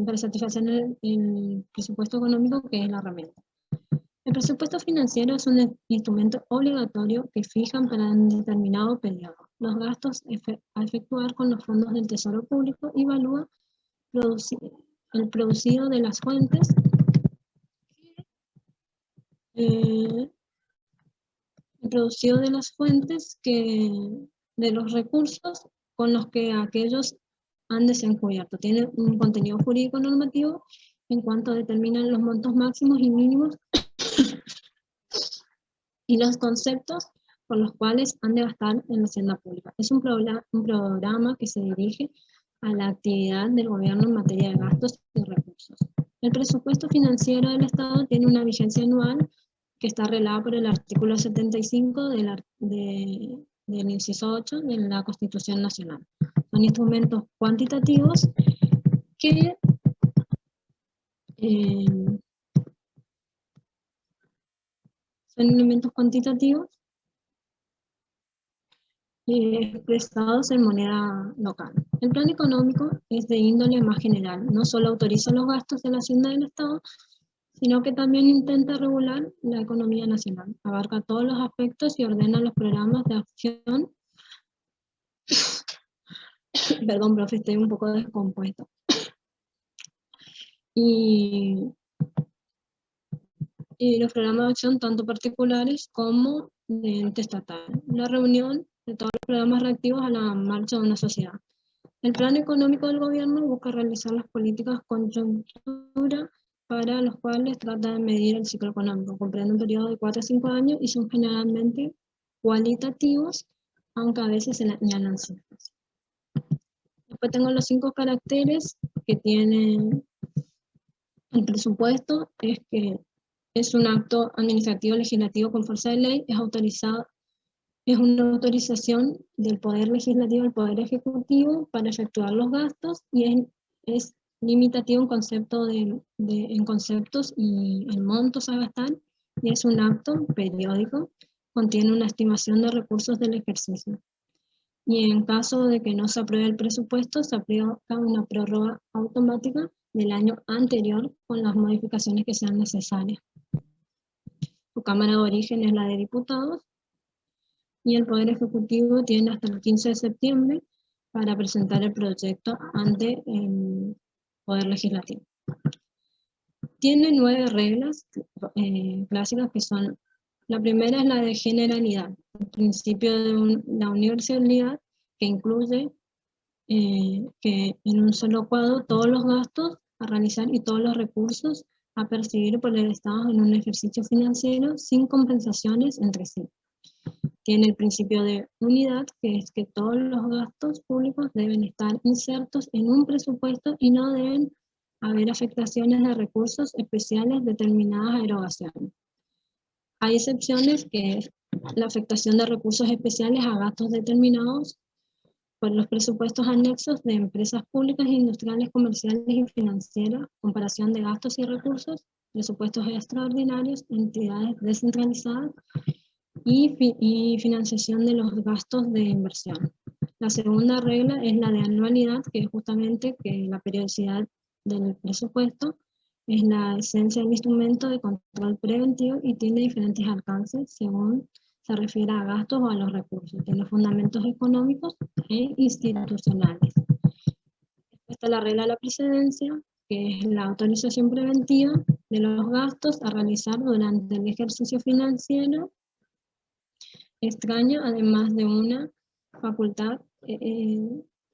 para satisfacer el presupuesto económico, que es la herramienta. El presupuesto financiero es un instrumento obligatorio que fijan para un determinado periodo los gastos a efectuar con los fondos del Tesoro Público y evalúa el producido de las fuentes de los recursos con los que aquellos han desencubierto. Tiene un contenido jurídico normativo en cuanto determinan los montos máximos y mínimos y los conceptos por los cuales han de gastar en la hacienda pública. Es un programa que se dirige a la actividad del gobierno en materia de gastos y recursos. El presupuesto financiero del Estado tiene una vigencia anual que está relada por el artículo 75 del inciso 8 de la Constitución Nacional. Son instrumentos cuantitativos que expresados en moneda local. El plan económico es de índole más general, no solo autoriza los gastos de la hacienda del Estado, sino que también intenta regular la economía nacional, abarca todos los aspectos y ordena los programas de acción. Perdón, profe, estoy un poco descompuesto. Y los programas de acción tanto particulares como de ente estatal. La reunión de todos los programas reactivos a la marcha de una sociedad. El plan económico del gobierno busca realizar las políticas coyuntura para los cuales trata de medir el ciclo económico. Comprende un periodo de 4 a 5 años y son generalmente cualitativos, aunque a veces se añadan cifras. Después tengo los 5 caracteres que tiene el presupuesto. Es que es un acto administrativo legislativo con fuerza de ley, es una autorización del Poder Legislativo al Poder Ejecutivo para efectuar los gastos y es limitativo en conceptos y en montos a gastar, y es un acto periódico, contiene una estimación de recursos del ejercicio. Y en caso de que no se apruebe el presupuesto, se aplica una prórroga automática del año anterior con las modificaciones que sean necesarias. Su Cámara de Origen es la de Diputados, y el Poder Ejecutivo tiene hasta el 15 de septiembre para presentar el proyecto ante el Poder Legislativo. Tiene 9 reglas clásicas que son: la primera es la de generalidad, el principio de la universalidad, que incluye que en un solo cuadro todos los gastos a realizar y todos los recursos a percibir por el Estado en un ejercicio financiero sin compensaciones entre sí. Tiene el principio de unidad, que es que todos los gastos públicos deben estar insertos en un presupuesto y no deben haber afectaciones de recursos especiales determinadas a erogaciones. Hay excepciones, que es la afectación de recursos especiales a gastos determinados por los presupuestos anexos de empresas públicas, industriales, comerciales y financieras, comparación de gastos y recursos, presupuestos extraordinarios, entidades descentralizadas y financiación de los gastos de inversión. La segunda regla es la de anualidad, que es justamente que la periodicidad del presupuesto es la esencia del instrumento de control preventivo y tiene diferentes alcances según se refiere a gastos o a los recursos. Tiene fundamentos económicos e institucionales. Está la regla de la precedencia, que es la autorización preventiva de los gastos a realizar durante el ejercicio financiero extraño, además de una facultad,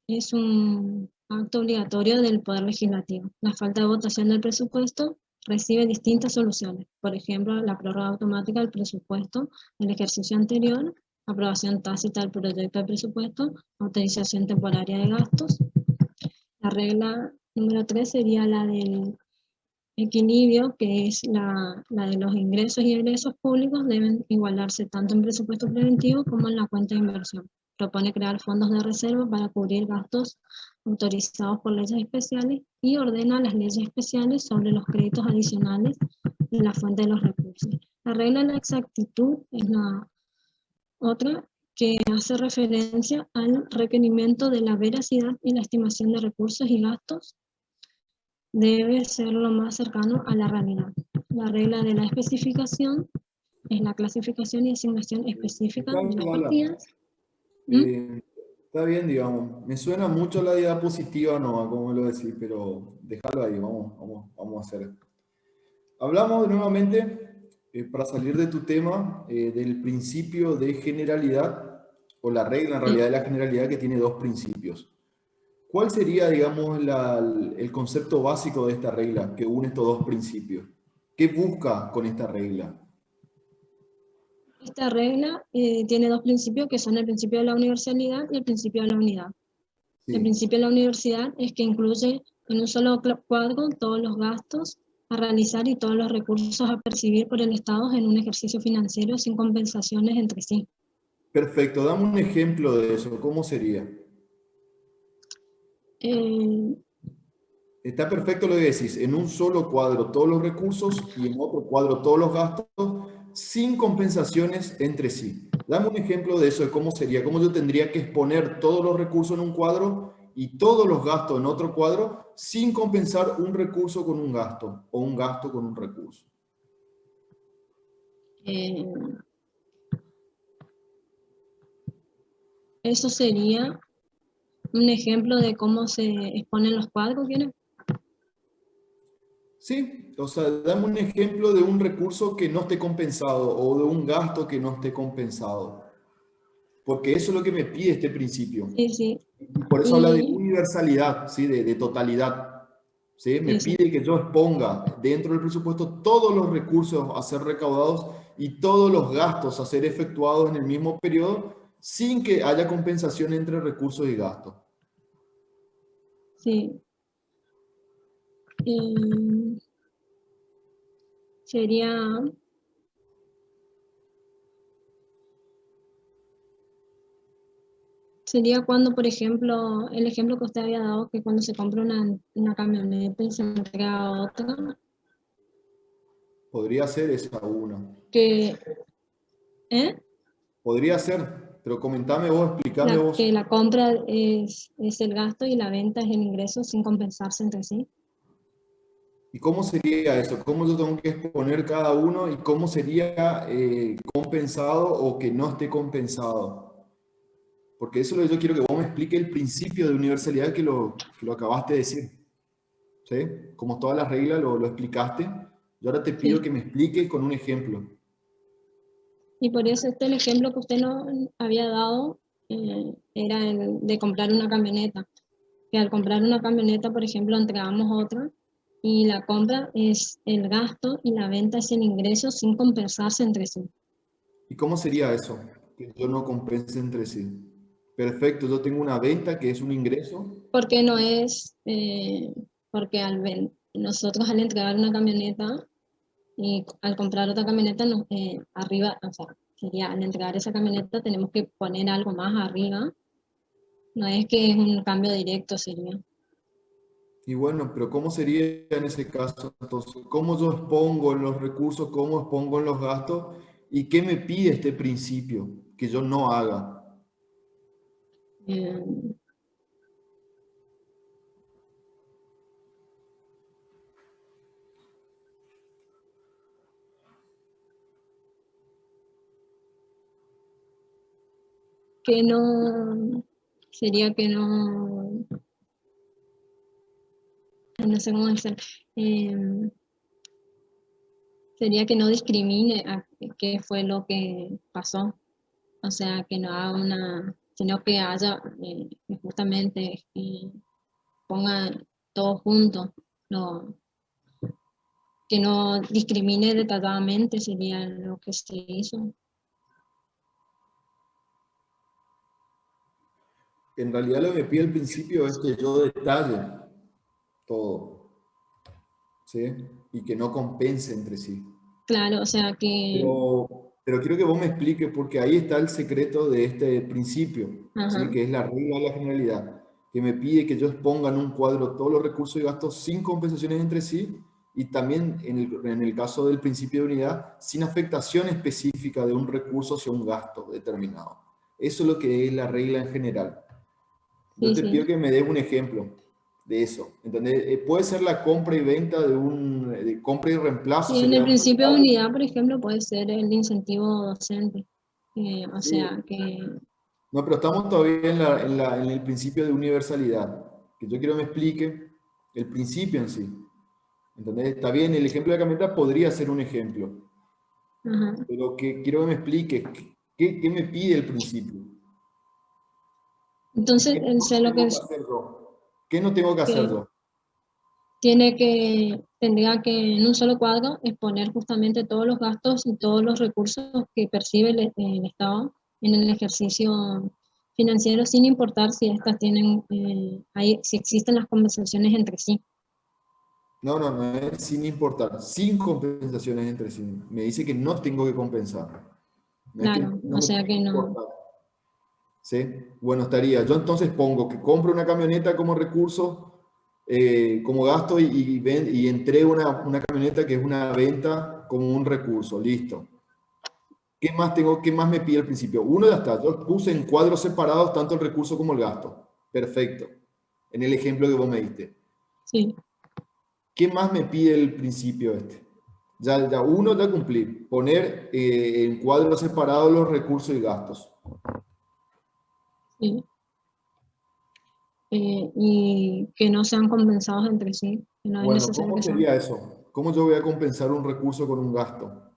es un acto obligatorio del Poder Legislativo. La falta de votación del presupuesto recibe distintas soluciones. Por ejemplo, la prórroga automática del presupuesto del ejercicio anterior, aprobación tácita del proyecto de presupuesto, autorización temporaria de gastos. La regla número 3 sería la del equilibrio, que es la de los ingresos y egresos públicos deben igualarse tanto en presupuesto preventivo como en la cuenta de inversión. Propone crear fondos de reserva para cubrir gastos autorizados por leyes especiales y ordena las leyes especiales sobre los créditos adicionales de la fuente de los recursos. La regla de la exactitud es la otra, que hace referencia al requerimiento de la veracidad y la estimación de recursos y gastos debe ser lo más cercano a la realidad. La regla de la especificación es la clasificación y asignación específica Está de bien, las Gala. partidas. ¿Mm? Está bien, digamos. Me suena mucho la diapositiva, no, como lo decís, pero déjalo ahí, vamos a hacer. Hablamos nuevamente, para salir de tu tema, del principio de generalidad, o la regla en realidad Sí. de la generalidad que tiene dos principios. ¿Cuál sería, digamos, el concepto básico de esta regla que une estos dos principios? ¿Qué busca con esta regla? Esta regla tiene dos principios que son el principio de la universalidad y el principio de la unidad. El Sí, principio de la universidad es que incluye en un solo cuadro todos los gastos a realizar y todos los recursos a percibir por el Estado en un ejercicio financiero sin compensaciones entre sí. perfecto. Dame un ejemplo de eso. ¿Cómo sería? Eh, Está perfecto lo que decís. En un solo cuadro todos los recursos y en otro cuadro todos los gastos sin compensaciones entre sí. Dame un ejemplo de eso, de cómo sería, cómo yo tendría que exponer todos los recursos en un cuadro y todos los gastos en otro cuadro sin compensar un recurso con un gasto o un gasto con un recurso. eh, Eso sería un ejemplo de cómo se exponen los cuadros, ¿quieres? Sí, o sea, dame un ejemplo de un recurso que no esté compensado o de un gasto que no esté compensado, porque eso es lo que me pide este principio. Sí, sí. Y por eso habla de Y, universalidad, ¿sí? De totalidad. ¿Sí? Me sí, sí. pide que yo exponga dentro del presupuesto todos los recursos a ser recaudados y todos los gastos a ser efectuados en el mismo periodo sin que haya compensación entre recursos y gastos. Sí. Y sería, sería cuando, por ejemplo, el ejemplo que usted había dado, que cuando se compra una camioneta y se entrega otra, Podría ser esa una. que, ¿eh? Podría ser, pero comentame vos, explícame vos. Que la compra es el gasto y la venta es el ingreso sin compensarse entre sí. ¿Y cómo sería eso? ¿Cómo yo tengo que exponer cada uno y cómo sería compensado o que no esté compensado? Porque eso es lo que yo quiero que vos me explique el principio de universalidad que lo acabaste de decir. ¿Sí? Como todas las reglas lo explicaste. Yo ahora te pido Sí. que me expliques con un ejemplo. Y por eso el ejemplo que usted nos había dado era el de comprar una camioneta. Que al comprar una camioneta, por ejemplo, entregamos otra y la compra es el gasto y la venta es el ingreso sin compensarse entre sí. ¿Y cómo sería eso? Que yo no compense entre sí. Perfecto, yo tengo una venta que es un ingreso. Porque no es, porque nosotros al entregar una camioneta y al comprar otra camioneta, arriba, o sea, sería al entregar esa camioneta tenemos que poner algo más arriba. No es que es un cambio directo, sería. Y bueno, pero ¿cómo sería en ese caso? Entonces, ¿cómo yo expongo en los recursos? ¿Cómo expongo en los gastos? ¿Y qué me pide este principio que yo no haga? Eh, que no, sería que no sé cómo decir, eh, sería que no discrimine a qué fue lo que pasó, o sea, que no haga sino que haya justamente ponga todo junto, no, que no discrimine detalladamente sería lo que se hizo. En realidad lo que me pide al principio es que yo detalle todo, ¿sí? Y que no compense entre sí. Claro, o sea que, Pero quiero que vos me expliques, porque ahí está el secreto de este principio, ¿sí? ajá, Que es la regla de la generalidad, que me pide que yo exponga en un cuadro todos los recursos y gastos sin compensaciones entre sí, y también en el caso del principio de unidad, sin afectación específica de un recurso hacia un gasto determinado. Eso es lo que es la regla en general. Yo sí, te pido sí. que me des un ejemplo. de eso. ¿Entendés? Puede ser la compra y venta de compra y reemplazo. Y en el Sería un principio de mercado. unidad, por ejemplo, puede ser el incentivo docente. O Sí. sea, que No, pero estamos todavía en el principio de universalidad. Que yo quiero que me explique el principio en sí. ¿Entendés? Está bien, el ejemplo de la camioneta podría ser un ejemplo, ajá. pero que quiero que me explique qué me pide el principio. Entonces, ¿Qué el no sé lo tengo que hacer yo? ¿Qué no tengo que hacer que yo? tendría que en un solo cuadro exponer justamente todos los gastos y todos los recursos que percibe el Estado en el ejercicio financiero, sin importar si estas tienen, si existen las compensaciones entre sí. No, no, no es sin importar, sin compensaciones entre sí. Me dice que no tengo que compensar. No es que Claro, no o me sea tiene que que no. importar. ¿Sí? Bueno, estaría. Yo entonces pongo que compro una camioneta como recurso, como gasto y entrego una camioneta que es una venta como un recurso. Listo. ¿Qué más tengo? ¿Qué más me pide al principio? Uno ya está. Yo puse en cuadros separados tanto el recurso como el gasto. Perfecto. En el ejemplo que vos me diste. Sí, ¿Qué más me pide el principio este? Ya uno ya cumplí. Poner en cuadros separados los recursos y gastos. sí. Y que no sean compensados entre sí, que no es Bueno, necesario ¿cómo que sean. sería eso? ¿Cómo yo voy a compensar un recurso con un gasto?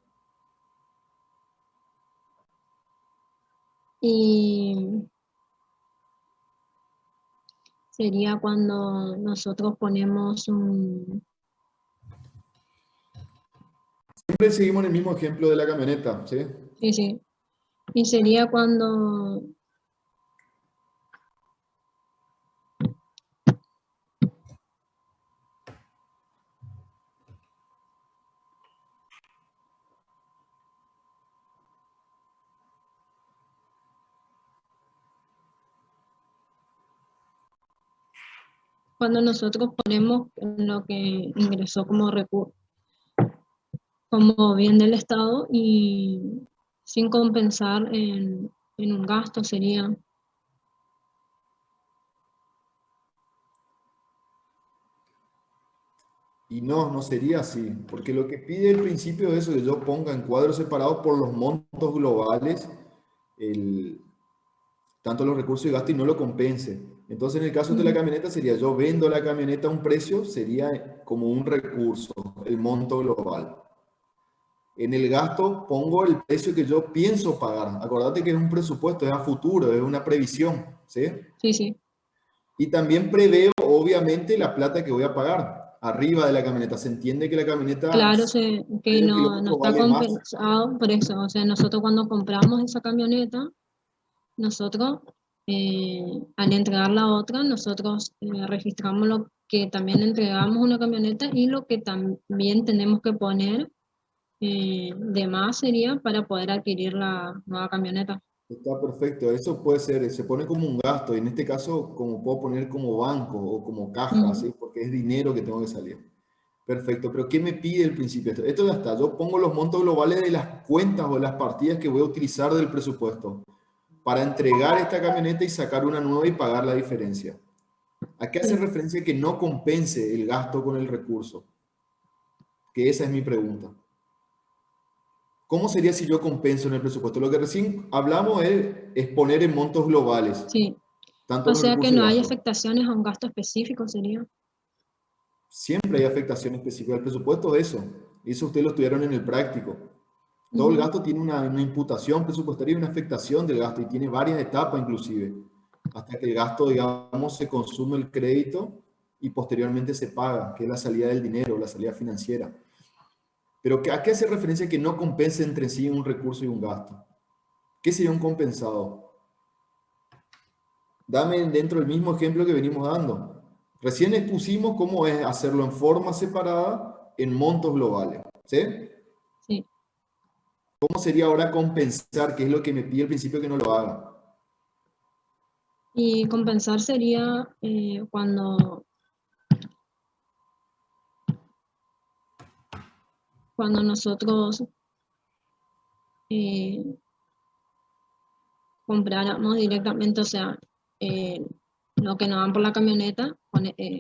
Y sería cuando nosotros ponemos un... Siempre seguimos en el mismo ejemplo de la camioneta, ¿sí? Sí, sí. Y sería cuando nosotros ponemos lo que ingresó como como bien del Estado y sin compensar en un gasto sería, Y no, no sería así, porque lo que pide el principio es eso, que yo ponga en cuadros separados por los montos globales, el, tanto los recursos y gastos y no lo compense. Entonces, en el caso de la ujú, camioneta sería, yo vendo la camioneta a un precio, sería como un recurso, el monto global. En el gasto pongo el precio que yo pienso pagar. Acordate que es un presupuesto, es a futuro, es una previsión, ¿sí? sí, sí. Y también preveo, obviamente, la plata que voy a pagar arriba de la camioneta. Se entiende que la camioneta, Claro, que el no kilómetro está vale más. compensado por eso. O sea, nosotros cuando compramos esa camioneta, nosotros al entregar la otra, nosotros registramos lo que también entregamos una camioneta y lo que también tenemos que poner de más sería para poder adquirir la nueva camioneta. Está perfecto. Eso puede ser, se pone como un gasto. Y en este caso, como puedo poner como banco o como caja, Ujú, ¿sí? Porque es dinero que tengo que salir. Perfecto. Pero ¿qué me pide el principio? Esto ya está. Yo pongo los montos globales de las cuentas o las partidas que voy a utilizar del presupuesto para entregar esta camioneta y sacar una nueva y pagar la diferencia. ¿A qué hace sí. referencia que no compense el gasto con el recurso? Que esa es mi pregunta. ¿Cómo sería si yo compenso en el presupuesto? Lo que recién hablamos es poner en montos globales, Sí, tanto o los sea que recursos y no hay gastos. afectaciones a un gasto específico, sería. Siempre hay afectación específica del presupuesto de eso. Eso ustedes lo estudiaron en el práctico. Todo el Ujú, gasto tiene una imputación presupuestaria y una afectación del gasto y tiene varias etapas inclusive, hasta que el gasto, digamos, se consume el crédito y posteriormente se paga, que es la salida del dinero, la salida financiera. Pero ¿a qué hace referencia que no compense entre sí un recurso y un gasto? ¿Qué sería un compensado? Dame dentro del mismo ejemplo que venimos dando. Recién expusimos cómo es hacerlo en forma separada en montos globales. ¿Sí? sí. ¿Cómo sería ahora compensar, que es lo que me pide al principio que no lo haga? Y compensar sería cuando nosotros eh, compráramos directamente, o sea, eh, lo que nos dan por la camioneta,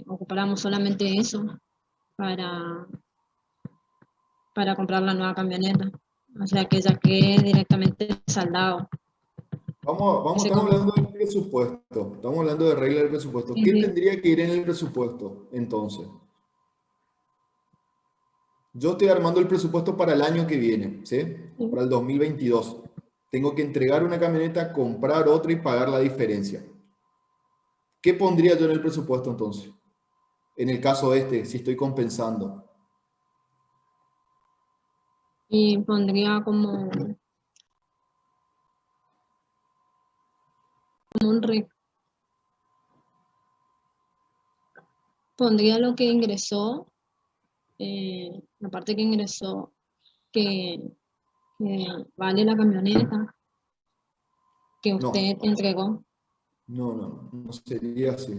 ocupáramos solamente eso para comprar la nueva camioneta. O sea que ya quede directamente saldado. Estamos hablando del presupuesto, estamos hablando de regla del presupuesto. ¿Qué tendría que ir en el presupuesto entonces? Yo estoy armando el presupuesto para el año que viene, ¿sí? Para el 2022. Tengo que entregar una camioneta, comprar otra y pagar la diferencia. ¿Qué pondría yo en el presupuesto entonces? En el caso si estoy compensando. Y pondría como pondría lo que ingresó, la parte que ingresó, que vale la camioneta que usted entregó. No sería así.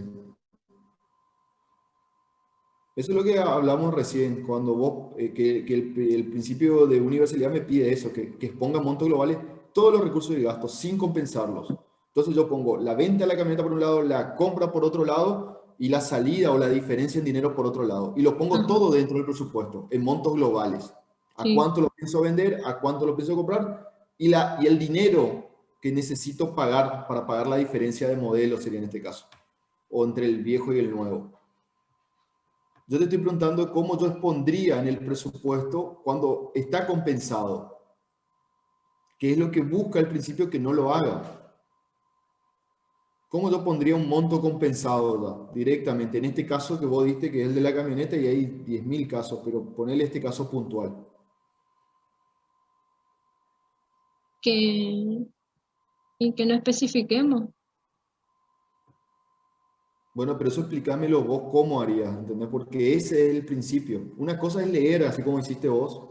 Eso es lo que hablamos recién, cuando vos, que el principio de universalidad me pide eso, que exponga montos globales todos los recursos y gastos sin compensarlos. Entonces yo pongo la venta de la camioneta por un lado, la compra por otro lado y la salida o la diferencia en dinero por otro lado. Y lo pongo todo dentro del presupuesto, en montos globales. ¿A cuánto lo pienso vender? ¿A cuánto lo pienso comprar? Y el dinero que necesito pagar para pagar la diferencia de modelo sería en este caso, o entre el viejo y el nuevo. Yo te estoy preguntando cómo yo expondría en el presupuesto cuando está compensado. ¿Qué es lo que busca el principio que no lo haga? ¿Cómo yo pondría un monto compensado directamente? En este caso que vos diste que es el de la camioneta y hay 10.000 casos, pero ponele este caso puntual. Y que no especifiquemos. Bueno, pero eso explícamelo vos cómo harías, ¿entendés? Porque ese es el principio. Una cosa es leer, así como hiciste vos,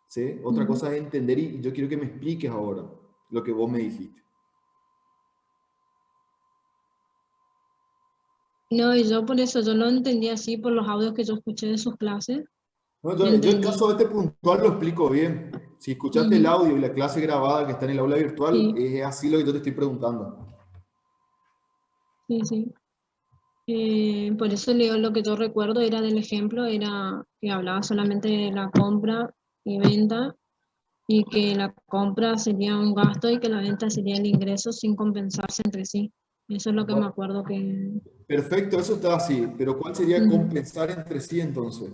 ¿sí? Otra cosa es entender y yo quiero que me expliques ahora lo que vos me dijiste. No, y yo por eso, yo lo entendí así por los audios que yo escuché de sus clases. No, yo el caso de este puntual lo explico bien. Si escuchaste el audio y la clase grabada que está en el aula virtual, es así lo que yo te estoy preguntando. Sí, sí. Por eso leo lo que yo recuerdo era del ejemplo, era que hablaba solamente de la compra y venta y que la compra sería un gasto y que la venta sería el ingreso sin compensarse entre sí. Eso es lo que me acuerdo que... Perfecto, eso está así, pero ¿cuál sería compensar entre sí entonces?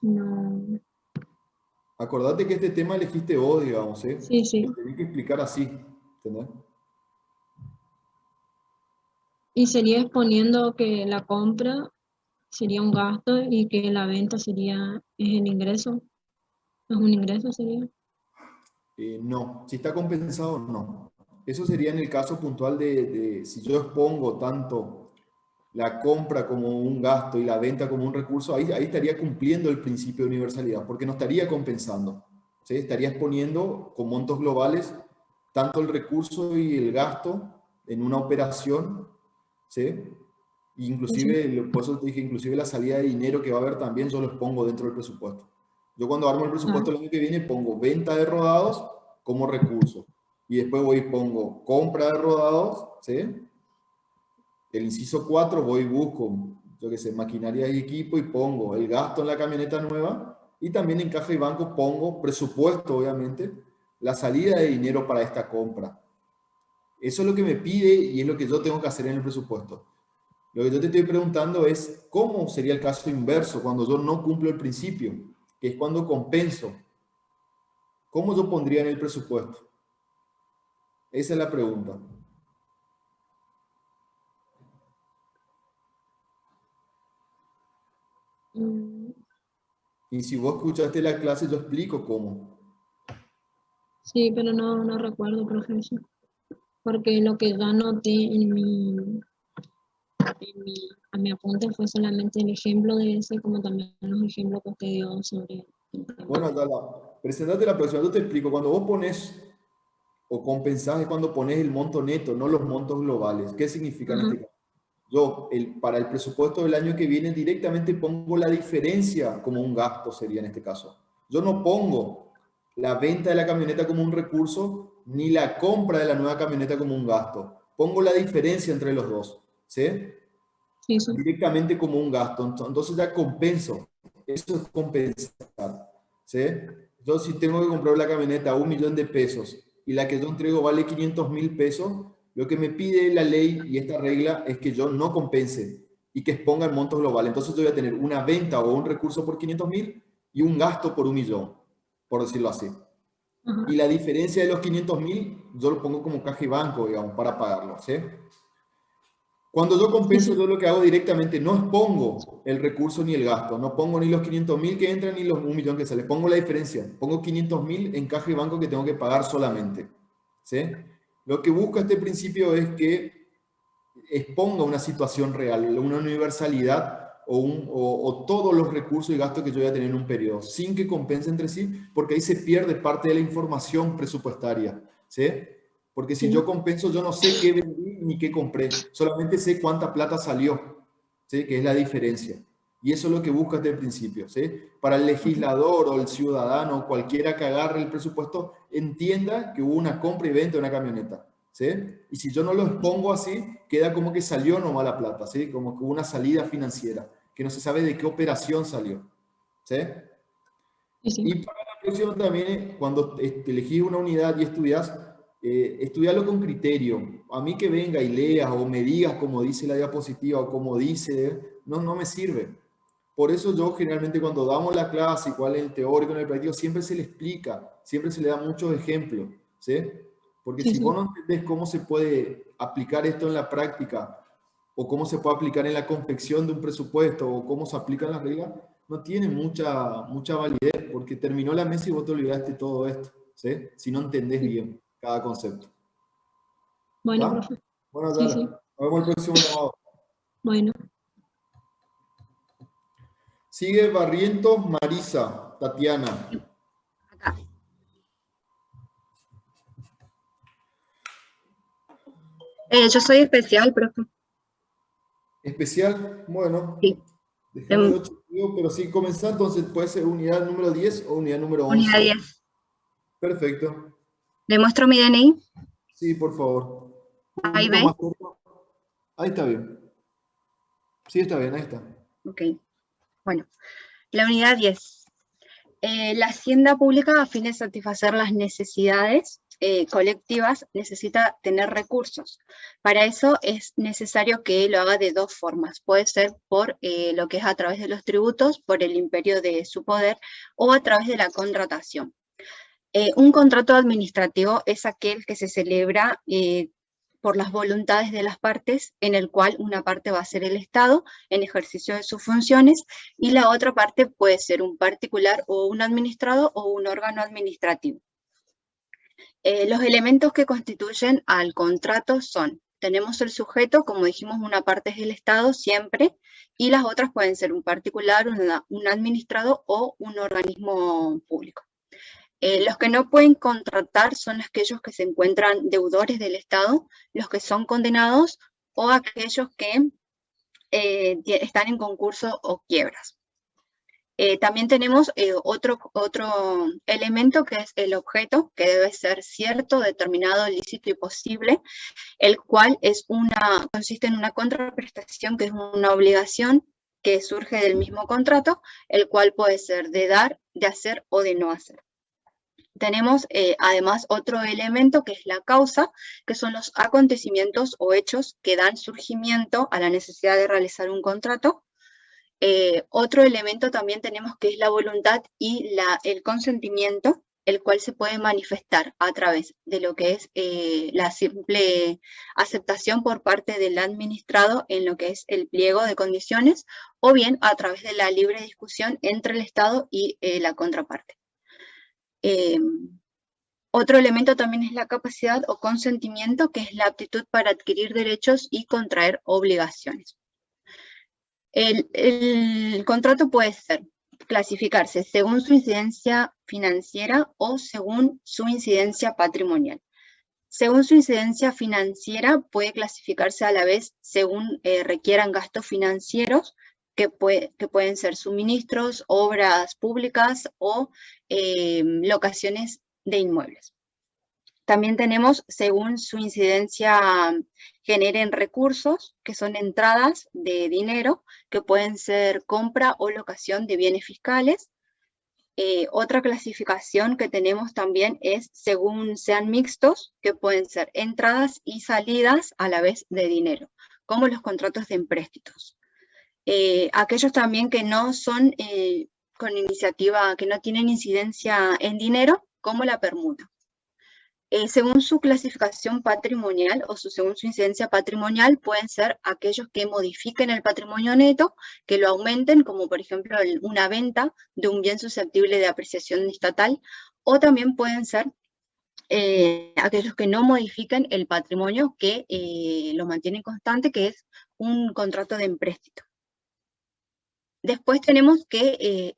No. Acordate que este tema elegiste vos, digamos, ¿eh? Sí, sí. Lo tenés que explicar así, ¿entendés? Y sería exponiendo que la compra sería un gasto y que la venta es el ingreso. ¿Es un ingreso sería? No, si está compensado, no. Eso sería en el caso puntual de si yo expongo tanto la compra como un gasto y la venta como un recurso, ahí estaría cumpliendo el principio de universalidad, porque no estaría compensando, ¿sí? Estaría exponiendo con montos globales tanto el recurso y el gasto en una operación, ¿sí? Inclusive, por eso te dije, inclusive la salida de dinero que va a haber también, yo lo expongo dentro del presupuesto. Yo cuando armo el presupuesto el año que viene pongo venta de rodados como recurso. Y después voy y pongo compra de rodados, ¿sí? El inciso 4 voy y busco, yo qué sé, maquinaria y equipo y pongo el gasto en la camioneta nueva y también en caja y banco pongo presupuesto, obviamente, la salida de dinero para esta compra. Eso es lo que me pide y es lo que yo tengo que hacer en el presupuesto. Lo que yo te estoy preguntando es cómo sería el caso inverso cuando yo no cumplo el principio, que es cuando compenso. ¿Cómo yo pondría en el presupuesto? Esa es la pregunta. Y si vos escuchaste la clase, yo explico cómo. Sí, pero no recuerdo, profesor. Porque lo que yo anoté a mi apunte fue solamente el ejemplo de ese, como también los ejemplos que usted dio sobre el tema. Bueno, presentate la próxima, yo te explico. Cuando vos pones o compensás es cuando pones el monto neto, no los montos globales. ¿Qué significa en este caso? Yo, para el presupuesto del año que viene, directamente pongo la diferencia como un gasto, sería en este caso. Yo no pongo la venta de la camioneta como un recurso, ni la compra de la nueva camioneta como un gasto. Pongo la diferencia entre los dos, ¿sí? Sí, sí. Directamente como un gasto. Entonces ya compenso. Eso es compensar, ¿sí? Yo si tengo que comprar la camioneta a 1.000.000 de pesos y la que yo entrego vale 500.000 pesos, lo que me pide la ley y esta regla es que yo no compense y que exponga el monto global. Entonces yo voy a tener una venta o un recurso por 500.000 y un gasto por 1.000.000, por decirlo así. Ajá. Y la diferencia de los 500.000 yo lo pongo como caja y banco, digamos, para pagarlo, ¿sí? Cuando yo Sí, compenso, sí. yo lo que hago directamente, no expongo el recurso ni el gasto, no pongo ni los 500.000 que entran ni los 1.000.000 que sale, pongo la diferencia, pongo 500.000 en caja y banco que tengo que pagar solamente, ¿sí? Lo que busca este principio es que exponga una situación real, una universalidad o todos los recursos y gastos que yo voy a tener en un periodo, sin que compense entre sí, porque ahí se pierde parte de la información presupuestaria, ¿sí? Porque si yo Sí, compenso, yo no sé qué vendí ni qué compré, solamente sé cuánta plata salió, ¿sí? Que es la diferencia. Y eso es lo que busca desde el principio, ¿sí? Para el ajá. legislador o el ciudadano, cualquiera que agarre el presupuesto, entienda que hubo una compra y venta de una camioneta, ¿sí? Y si yo no lo expongo así, queda como que salió nomás la plata, ¿sí? Como que hubo una salida financiera, que no se sabe de qué operación salió, ¿sí? Sí, sí. Y para la próxima también, cuando elegís una unidad y estudias, estudiarlo con criterio. A mí que venga y leas o me digas como dice la diapositiva o como dice, no, no me sirve. Por eso yo generalmente cuando damos la clase, cuál es el teórico en el práctico, siempre se le explica, siempre se le da muchos ejemplos, ¿sí? Porque Sí, si vos sí. no entendés cómo se puede aplicar esto en la práctica o cómo se puede aplicar en la confección de un presupuesto o cómo se aplican las reglas, no tiene mucha validez porque terminó la mesa y vos te olvidaste todo esto, ¿sí? Si no entendés Sí. bien cada concepto. Bueno, ¿Está? profe. Bueno, Sí, dale. sí. Nos vemos el próximo llamado. Bueno. Sigue Barrientos Marisa, Tatiana. Acá. Yo soy especial, profe. Especial, bueno, Sí. dejemos de 8, pero sí, comenzar, entonces puede ser unidad número 10 o unidad número Unidad 11. 10. Perfecto. ¿Le muestro mi DNI? Sí, por favor. Un Ahí poco ve. más corto. Ahí está bien. Sí, está bien, ahí está. Ok. Bueno, la unidad 10. La hacienda pública, a fin de satisfacer las necesidades colectivas, necesita tener recursos. Para eso es necesario que lo haga de dos formas. Puede ser por lo que es a través de los tributos, por el imperio de su poder, o a través de la contratación. Un contrato administrativo es aquel que se celebra por las voluntades de las partes, en el cual una parte va a ser el Estado en ejercicio de sus funciones y la otra parte puede ser un particular o un administrado o un órgano administrativo. Los elementos que constituyen al contrato son, tenemos el sujeto, como dijimos, una parte es el Estado siempre, y las otras pueden ser un particular, un administrado o un organismo público. Los que no pueden contratar son aquellos que se encuentran deudores del Estado, los que son condenados o aquellos que están en concurso o quiebras. También tenemos otro elemento que es el objeto, que debe ser cierto, determinado, lícito y posible, el cual consiste en una contraprestación que es una obligación que surge del mismo contrato, el cual puede ser de dar, de hacer o de no hacer. Tenemos además otro elemento que es la causa, que son los acontecimientos o hechos que dan surgimiento a la necesidad de realizar un contrato. Otro elemento también tenemos que es la voluntad y el consentimiento, el cual se puede manifestar a través de lo que es la simple aceptación por parte del administrado en lo que es el pliego de condiciones, o bien a través de la libre discusión entre el Estado y la contraparte. Otro elemento también es la capacidad o consentimiento, que es la aptitud para adquirir derechos y contraer obligaciones. El contrato puede clasificarse según su incidencia financiera o según su incidencia patrimonial. Según su incidencia financiera, puede clasificarse a la vez según requieran gastos financieros, que pueden ser suministros, obras públicas o locaciones de inmuebles. También tenemos, según su incidencia, generen recursos, que son entradas de dinero, que pueden ser compra o locación de bienes fiscales. Otra clasificación que tenemos también es según sean mixtos, que pueden ser entradas y salidas a la vez de dinero, como los contratos de empréstitos. Aquellos también que no son con iniciativa, que no tienen incidencia en dinero, como la permuta. Según su clasificación patrimonial o según su incidencia patrimonial, pueden ser aquellos que modifiquen el patrimonio neto, que lo aumenten, como por ejemplo una venta de un bien susceptible de apreciación estatal, o también pueden ser aquellos que no modifiquen el patrimonio, que lo mantienen constante, que es un contrato de empréstito. Después tenemos que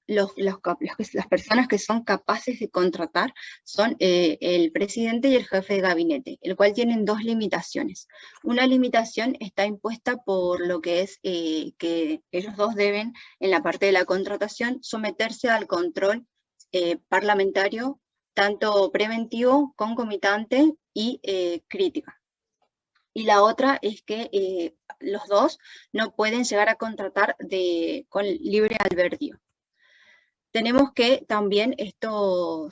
las personas que son capaces de contratar son el presidente y el jefe de gabinete, el cual tienen dos limitaciones. Una limitación está impuesta por lo que es que ellos dos deben, en la parte de la contratación, someterse al control parlamentario, tanto preventivo, concomitante y crítica. Y la otra es que los dos no pueden llegar a contratar con libre albedrío. Tenemos que también a esto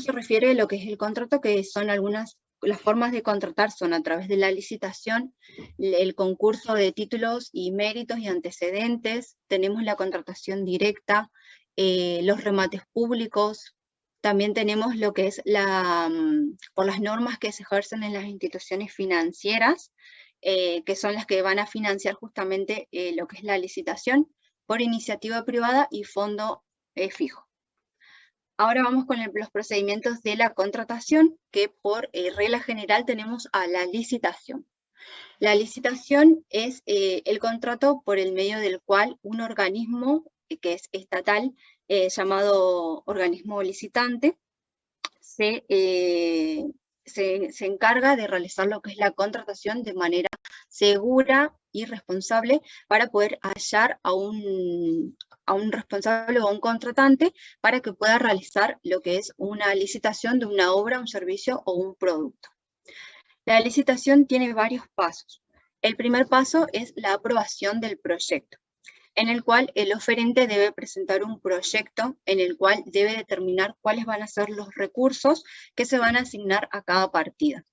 se refiere lo que es el contrato, que son las formas de contratar son a través de la licitación, el concurso de títulos y méritos y antecedentes, tenemos la contratación directa, los remates públicos, también tenemos lo que es por las normas que se ejercen en las instituciones financieras, que son las que van a financiar justamente lo que es la licitación, por iniciativa privada y fondo fijo. Ahora vamos con los procedimientos de la contratación, que por regla general tenemos a la licitación. La licitación es el contrato por el medio del cual un organismo que es estatal, llamado organismo licitante, se encarga de realizar lo que es la contratación de manera segura y responsable para poder hallar a un responsable o a un contratante para que pueda realizar lo que es una licitación de una obra, un servicio o un producto. La licitación tiene varios pasos. El primer paso es la aprobación del proyecto, en el cual el oferente debe presentar un proyecto en el cual debe determinar cuáles van a ser los recursos que se van a asignar a cada partida.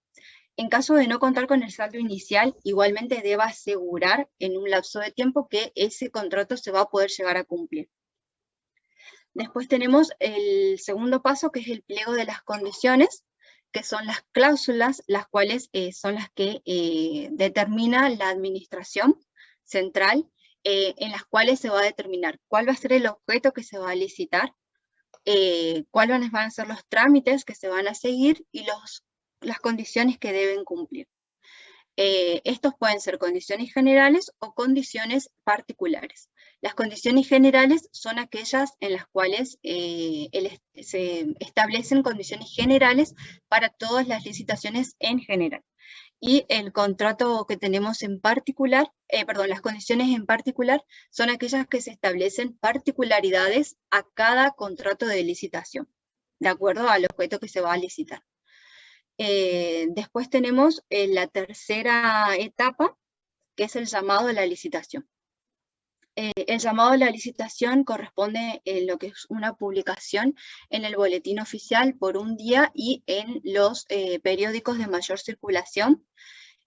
En caso de no contar con el saldo inicial, igualmente debe asegurar en un lapso de tiempo que ese contrato se va a poder llegar a cumplir. Después tenemos el segundo paso, que es el pliego de las condiciones, que son las cláusulas, las cuales son las que determina la administración central, en las cuales se va a determinar cuál va a ser el objeto que se va a licitar, cuáles van a ser los trámites que se van a seguir y las condiciones que deben cumplir. Estos pueden ser condiciones generales o condiciones particulares. Las condiciones generales son aquellas en las cuales se establecen condiciones generales para todas las licitaciones en general. Y el contrato que tenemos en particular, las condiciones en particular, son aquellas que se establecen particularidades a cada contrato de licitación, de acuerdo al objeto que se va a licitar. Después tenemos la tercera etapa, que es el llamado a la licitación. El llamado a la licitación corresponde en lo que es una publicación en el boletín oficial por un día y en los periódicos de mayor circulación,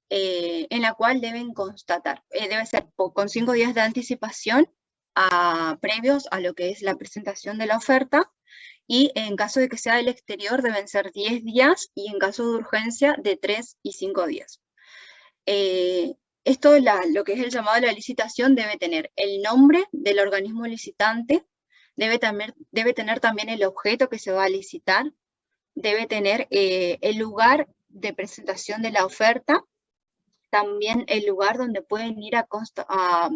en la cual deben constatar, debe ser con 5 días de anticipación previos a lo que es la presentación de la oferta, y en caso de que sea del exterior deben ser 10 días y en caso de urgencia de 3 y 5 días. Lo que es el llamado a la licitación debe tener el nombre del organismo licitante, debe tener también el objeto que se va a licitar, debe tener el lugar de presentación de la oferta, también el lugar donde pueden ir a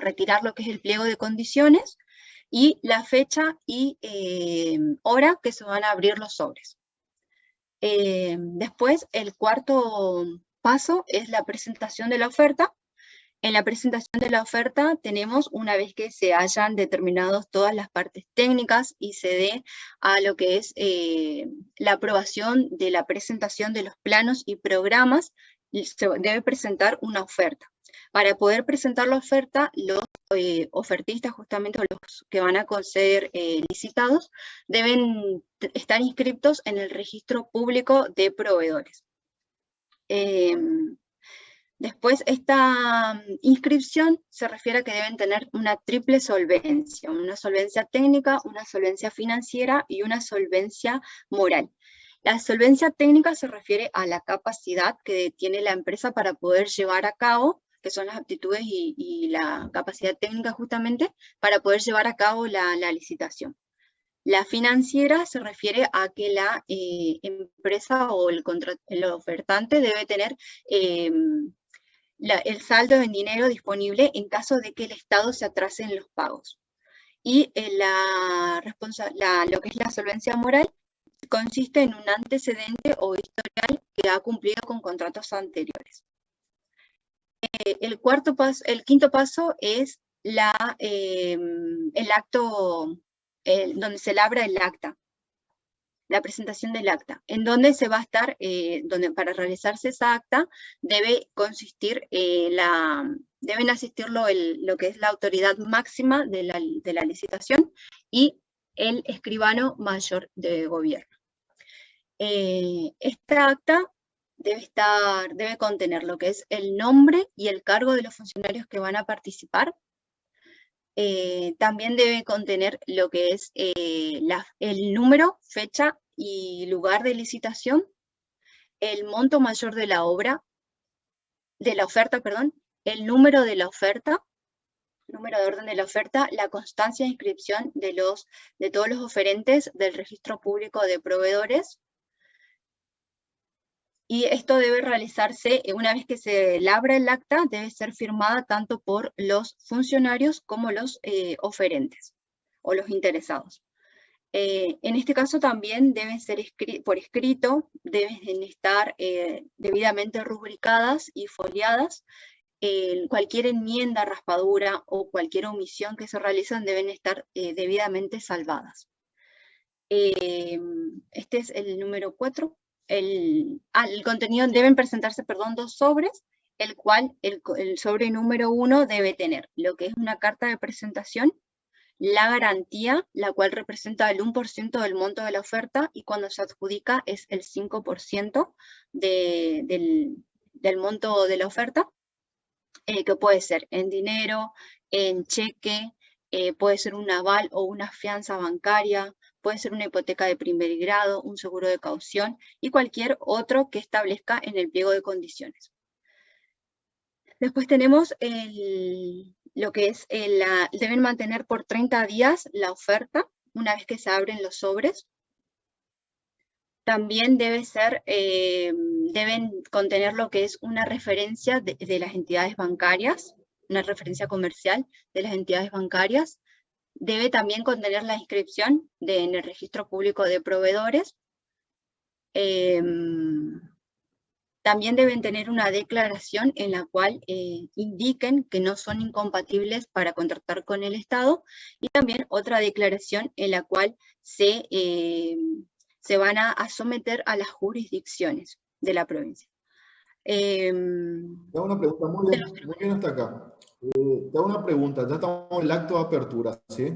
retirar lo que es el pliego de condiciones, y la fecha y hora que se van a abrir los sobres. Después, el cuarto paso es la presentación de la oferta. En la presentación de la oferta tenemos, una vez que se hayan determinado todas las partes técnicas y se dé a lo que es la aprobación de la presentación de los planos y programas, se debe presentar una oferta. Para poder presentar la oferta, los ofertistas, justamente los que van a ser licitados, deben estar inscritos en el registro público de proveedores. Después, esta inscripción se refiere a que deben tener una triple solvencia, una solvencia técnica, una solvencia financiera y una solvencia moral. La solvencia técnica se refiere a la capacidad que tiene la empresa para poder llevar a cabo, que son las aptitudes y la capacidad técnica justamente, para poder llevar a cabo la licitación. La financiera se refiere a que la empresa o el ofertante debe tener el saldo en dinero disponible en caso de que el Estado se atrase en los pagos. Y lo que es la solvencia moral consiste en un antecedente o historial que ha cumplido con contratos anteriores. El quinto paso es el acto, donde se labra el acta, la presentación del acta, en donde se va a estar, donde para realizarse esa acta debe consistir, deben asistir lo que es la autoridad máxima de la licitación y el escribano mayor de gobierno. Esta acta debe contener lo que es el nombre y el cargo de los funcionarios que van a participar. También debe contener lo que es el número, fecha y lugar de licitación, el monto mayor de la oferta, el número de la oferta, número de orden de la oferta, la constancia de inscripción de todos los oferentes del registro público de proveedores. Y esto debe realizarse, una vez que se labra el acta, debe ser firmada tanto por los funcionarios como los oferentes o los interesados. En este caso también deben ser por escrito, deben estar debidamente rubricadas y foliadas. Cualquier enmienda, raspadura o cualquier omisión que se realizan deben estar debidamente salvadas. Este es el número 4. El contenido deben presentarse, 2 sobres, el cual el sobre número 1 debe tener lo que es una carta de presentación, la garantía, la cual representa el 1% del monto de la oferta y cuando se adjudica es el 5% del monto de la oferta, que puede ser en dinero, en cheque, puede ser un aval o una fianza bancaria, puede ser una hipoteca de primer grado, un seguro de caución y cualquier otro que establezca en el pliego de condiciones. Después tenemos lo que es, deben mantener por 30 días la oferta una vez que se abren los sobres. También deben contener lo que es una referencia de las entidades bancarias, una referencia comercial de las entidades bancarias. Debe también contener la inscripción en el registro público de proveedores. También deben tener una declaración en la cual indiquen que no son incompatibles para contratar con el Estado y también otra declaración en la cual se van a someter a las jurisdicciones de la provincia. Te hago una pregunta, muy bien hasta acá. Te hago una pregunta, ya estamos en el acto de apertura, ¿sí?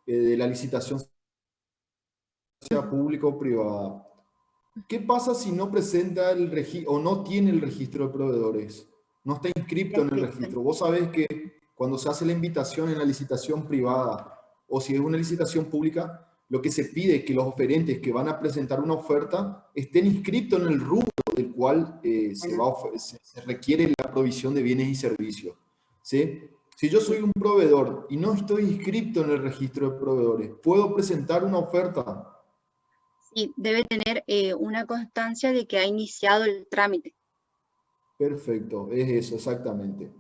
De la licitación, sea pública o privada. ¿Qué pasa si no presenta el registro o no tiene el registro de proveedores? No está inscrito en el registro. Vos sabés que cuando se hace la invitación en la licitación privada o si es una licitación pública, lo que se pide es que los oferentes que van a presentar una oferta estén inscritos en el rubro del cual se requiere la provisión de bienes y servicios, ¿sí? Si yo soy un proveedor y no estoy inscrito en el registro de proveedores, ¿puedo presentar una oferta? Sí, debe tener una constancia de que ha iniciado el trámite. Perfecto, es eso, exactamente.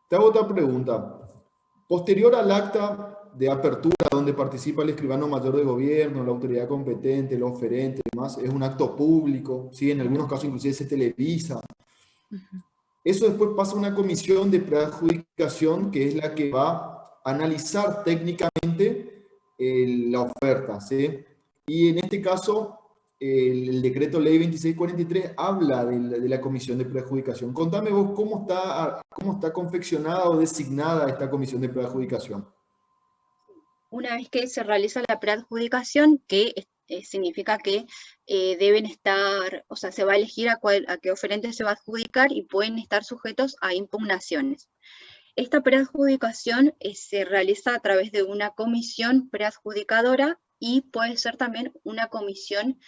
Te hago otra pregunta. Posterior al acta de apertura, donde participa el escribano mayor de gobierno, la autoridad competente, el oferente, demás, es un acto público, ¿sí? En algunos casos inclusive se televisa. Eso después pasa a una comisión de preadjudicación que es la que va a analizar técnicamente la oferta, ¿sí? Y en este caso, el decreto ley 2643 habla de la comisión de preadjudicación. Contame vos cómo está confeccionada o designada esta comisión de preadjudicación. Una vez que se realiza la preadjudicación, que significa que deben estar, o sea, se va a elegir a qué oferente se va a adjudicar y pueden estar sujetos a impugnaciones. Esta preadjudicación se realiza a través de una comisión preadjudicadora y puede ser también una comisión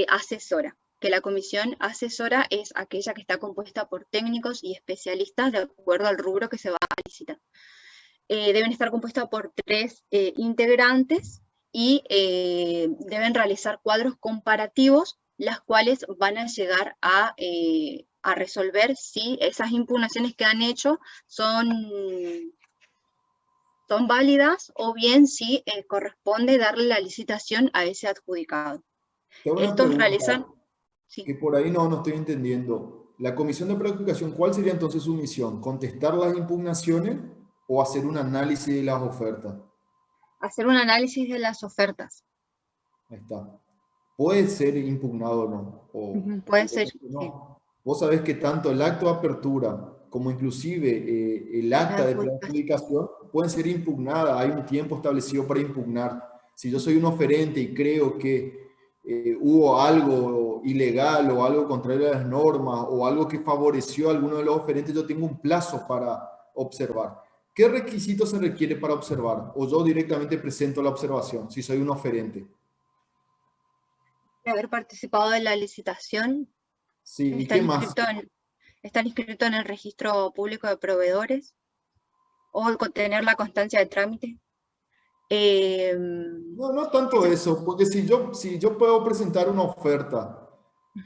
asesora, que la comisión asesora es aquella que está compuesta por técnicos y especialistas de acuerdo al rubro que se va a licitar. Deben estar compuestas por 3 integrantes y deben realizar cuadros comparativos, las cuales van a llegar a resolver si esas impugnaciones que han hecho son válidas o bien si corresponde darle la licitación a ese adjudicado. Te hago una Estos pregunta realizan... que Sí. por ahí no estoy entendiendo. La comisión de preadjudicación, ¿cuál sería entonces su misión? ¿Contestar las impugnaciones o hacer un análisis de las ofertas? Hacer un análisis de las ofertas. Ahí está. Puede ser impugnado o no. Puede ser, no. sí. Vos sabés que tanto el acto de apertura como inclusive el acta de preadjudicación pueden ser impugnadas. Hay un tiempo establecido para impugnar. Si yo soy un oferente y creo que hubo algo ilegal o algo contrario a las normas o algo que favoreció a alguno de los oferentes, yo tengo un plazo para observar. ¿Qué requisitos se requiere para observar? O yo directamente presento la observación, si soy un oferente. De haber participado de la licitación. Sí, ¿y qué más? Estar inscrito en el registro público de proveedores o tener la constancia de trámite. No tanto eso, porque si yo puedo presentar una oferta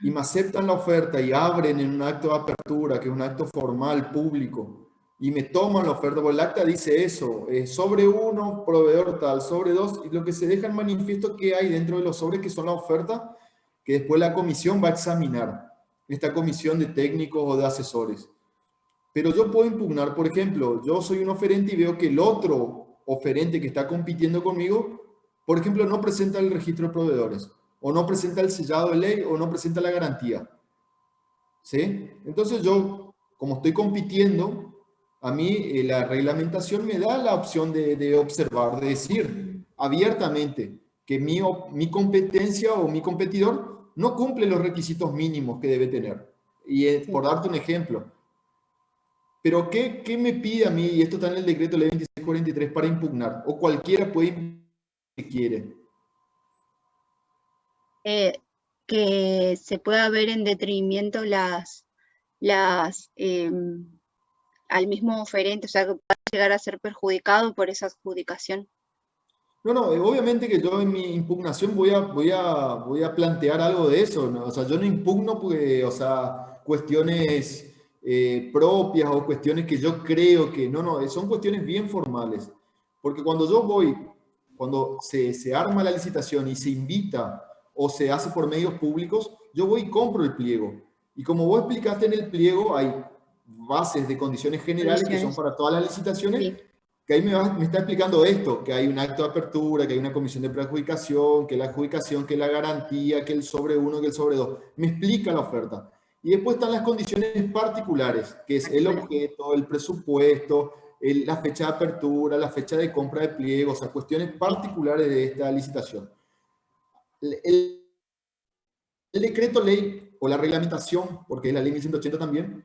y me aceptan la oferta y abren en un acto de apertura, que es un acto formal, público, y me toman la oferta, porque el acta dice eso, sobre uno, proveedor tal, sobre dos, y lo que se deja en manifiesto que hay dentro de los sobres que son la oferta, que después la comisión va a examinar, esta comisión de técnicos o de asesores. Pero yo puedo impugnar, por ejemplo, yo soy un oferente y veo que el otro oferente que está compitiendo conmigo, por ejemplo, no presenta el registro de proveedores, o no presenta el sellado de ley, o no presenta la garantía. ¿Sí? Entonces yo, como estoy compitiendo, a mí la reglamentación me da la opción de observar, de decir abiertamente que mi competencia o mi competidor no cumple los requisitos mínimos que debe tener. Y por darte un ejemplo, pero ¿qué me pide a mí? Y esto está en el decreto ley 2643 para impugnar, o cualquiera puede impugnar si quiere. Que se pueda ver en detrimento al mismo oferente, o sea, que pueda llegar a ser perjudicado por esa adjudicación. No, obviamente que yo en mi impugnación voy a plantear algo de eso, ¿no? O sea, yo no impugno porque, o sea, cuestiones propias o cuestiones que yo creo que, no, son cuestiones bien formales. Porque cuando se arma la licitación y se invita o se hace por medios públicos, yo voy y compro el pliego. Y como vos explicaste en el pliego, hay bases de condiciones generales que son para todas las licitaciones. Sí. Que ahí me está explicando esto, que hay un acto de apertura, que hay una comisión de preadjudicación, que la adjudicación, que la garantía, que el sobre uno, que el sobre dos. Me explica la oferta. Y después están las condiciones particulares, que es el objeto, el presupuesto, la fecha de apertura, la fecha de compra de pliego, o sea, cuestiones particulares de esta licitación. El decreto ley o la reglamentación, porque es la ley 1180 también,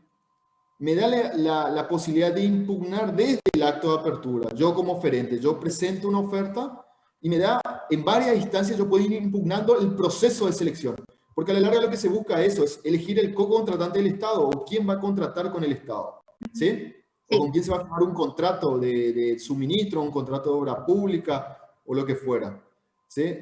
me da la posibilidad de impugnar desde el acto de apertura. Yo como oferente, yo presento una oferta y me da, en varias instancias yo puedo ir impugnando el proceso de selección. Porque a la larga lo que se busca eso es elegir el co-contratante del Estado o quién va a contratar con el Estado. ¿Sí? O con quién se va a firmar un contrato de suministro, un contrato de obra pública o lo que fuera. ¿Sí?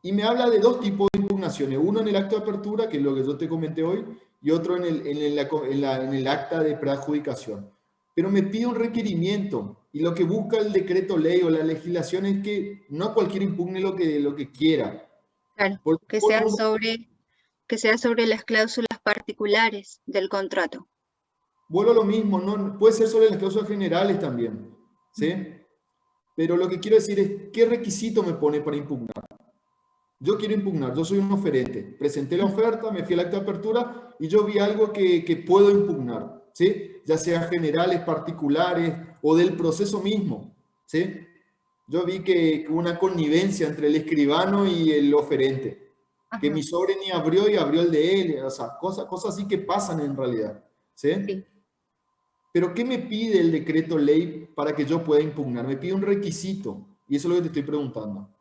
Y me habla de dos tipos de impugnaciones. Uno en el acto de apertura, que es lo que yo te comenté hoy, y otro en el acta de preadjudicación. Pero me pide un requerimiento y lo que busca el decreto ley o la legislación es que no cualquiera impugne lo que quiera. Claro, Porque que sea sobre las cláusulas particulares del contrato. vuelvo a lo mismo, no, puede ser sobre las cláusulas generales también, ¿sí? Pero lo que quiero decir es, ¿qué requisito me pone para impugnar? Yo quiero impugnar, yo soy un oferente, presenté la oferta, me fui al acta de apertura y yo vi algo que puedo impugnar, ¿sí? Ya sea generales, particulares o del proceso mismo, ¿sí? Yo vi que una connivencia entre el escribano y el oferente, que Ajá, mi sobre ni abrió y abrió el de él, o sea, cosas así que pasan en realidad, ¿sí? sí. Pero ¿qué me pide el decreto ley para que yo pueda impugnar? Me pide un requisito y eso es lo que te estoy preguntando.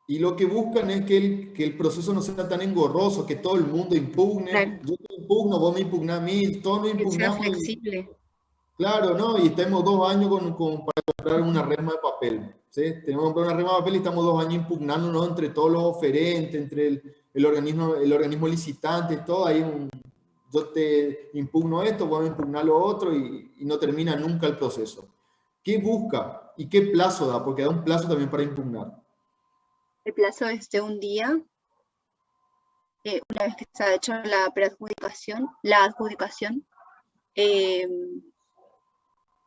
Y lo que buscan es que el proceso no sea tan engorroso, que todo el mundo impugne. Claro, Yo te impugno, vos me impugnás a mí, todos nos que sea impugnamos y flexible. claro, ¿no? Y estamos 2 años para comprar una resma de papel. ¿Sí? Tenemos que comprar una resma de papel y estamos 2 años impugnándonos entre todos los oferentes, entre el organismo licitante, todo. Yo te impugno esto, vos me impugnás lo otro y no termina nunca el proceso. ¿Qué busca y qué plazo da? Porque da un plazo también para impugnar. El plazo es de un día, una vez que se ha hecho la adjudicación, eh,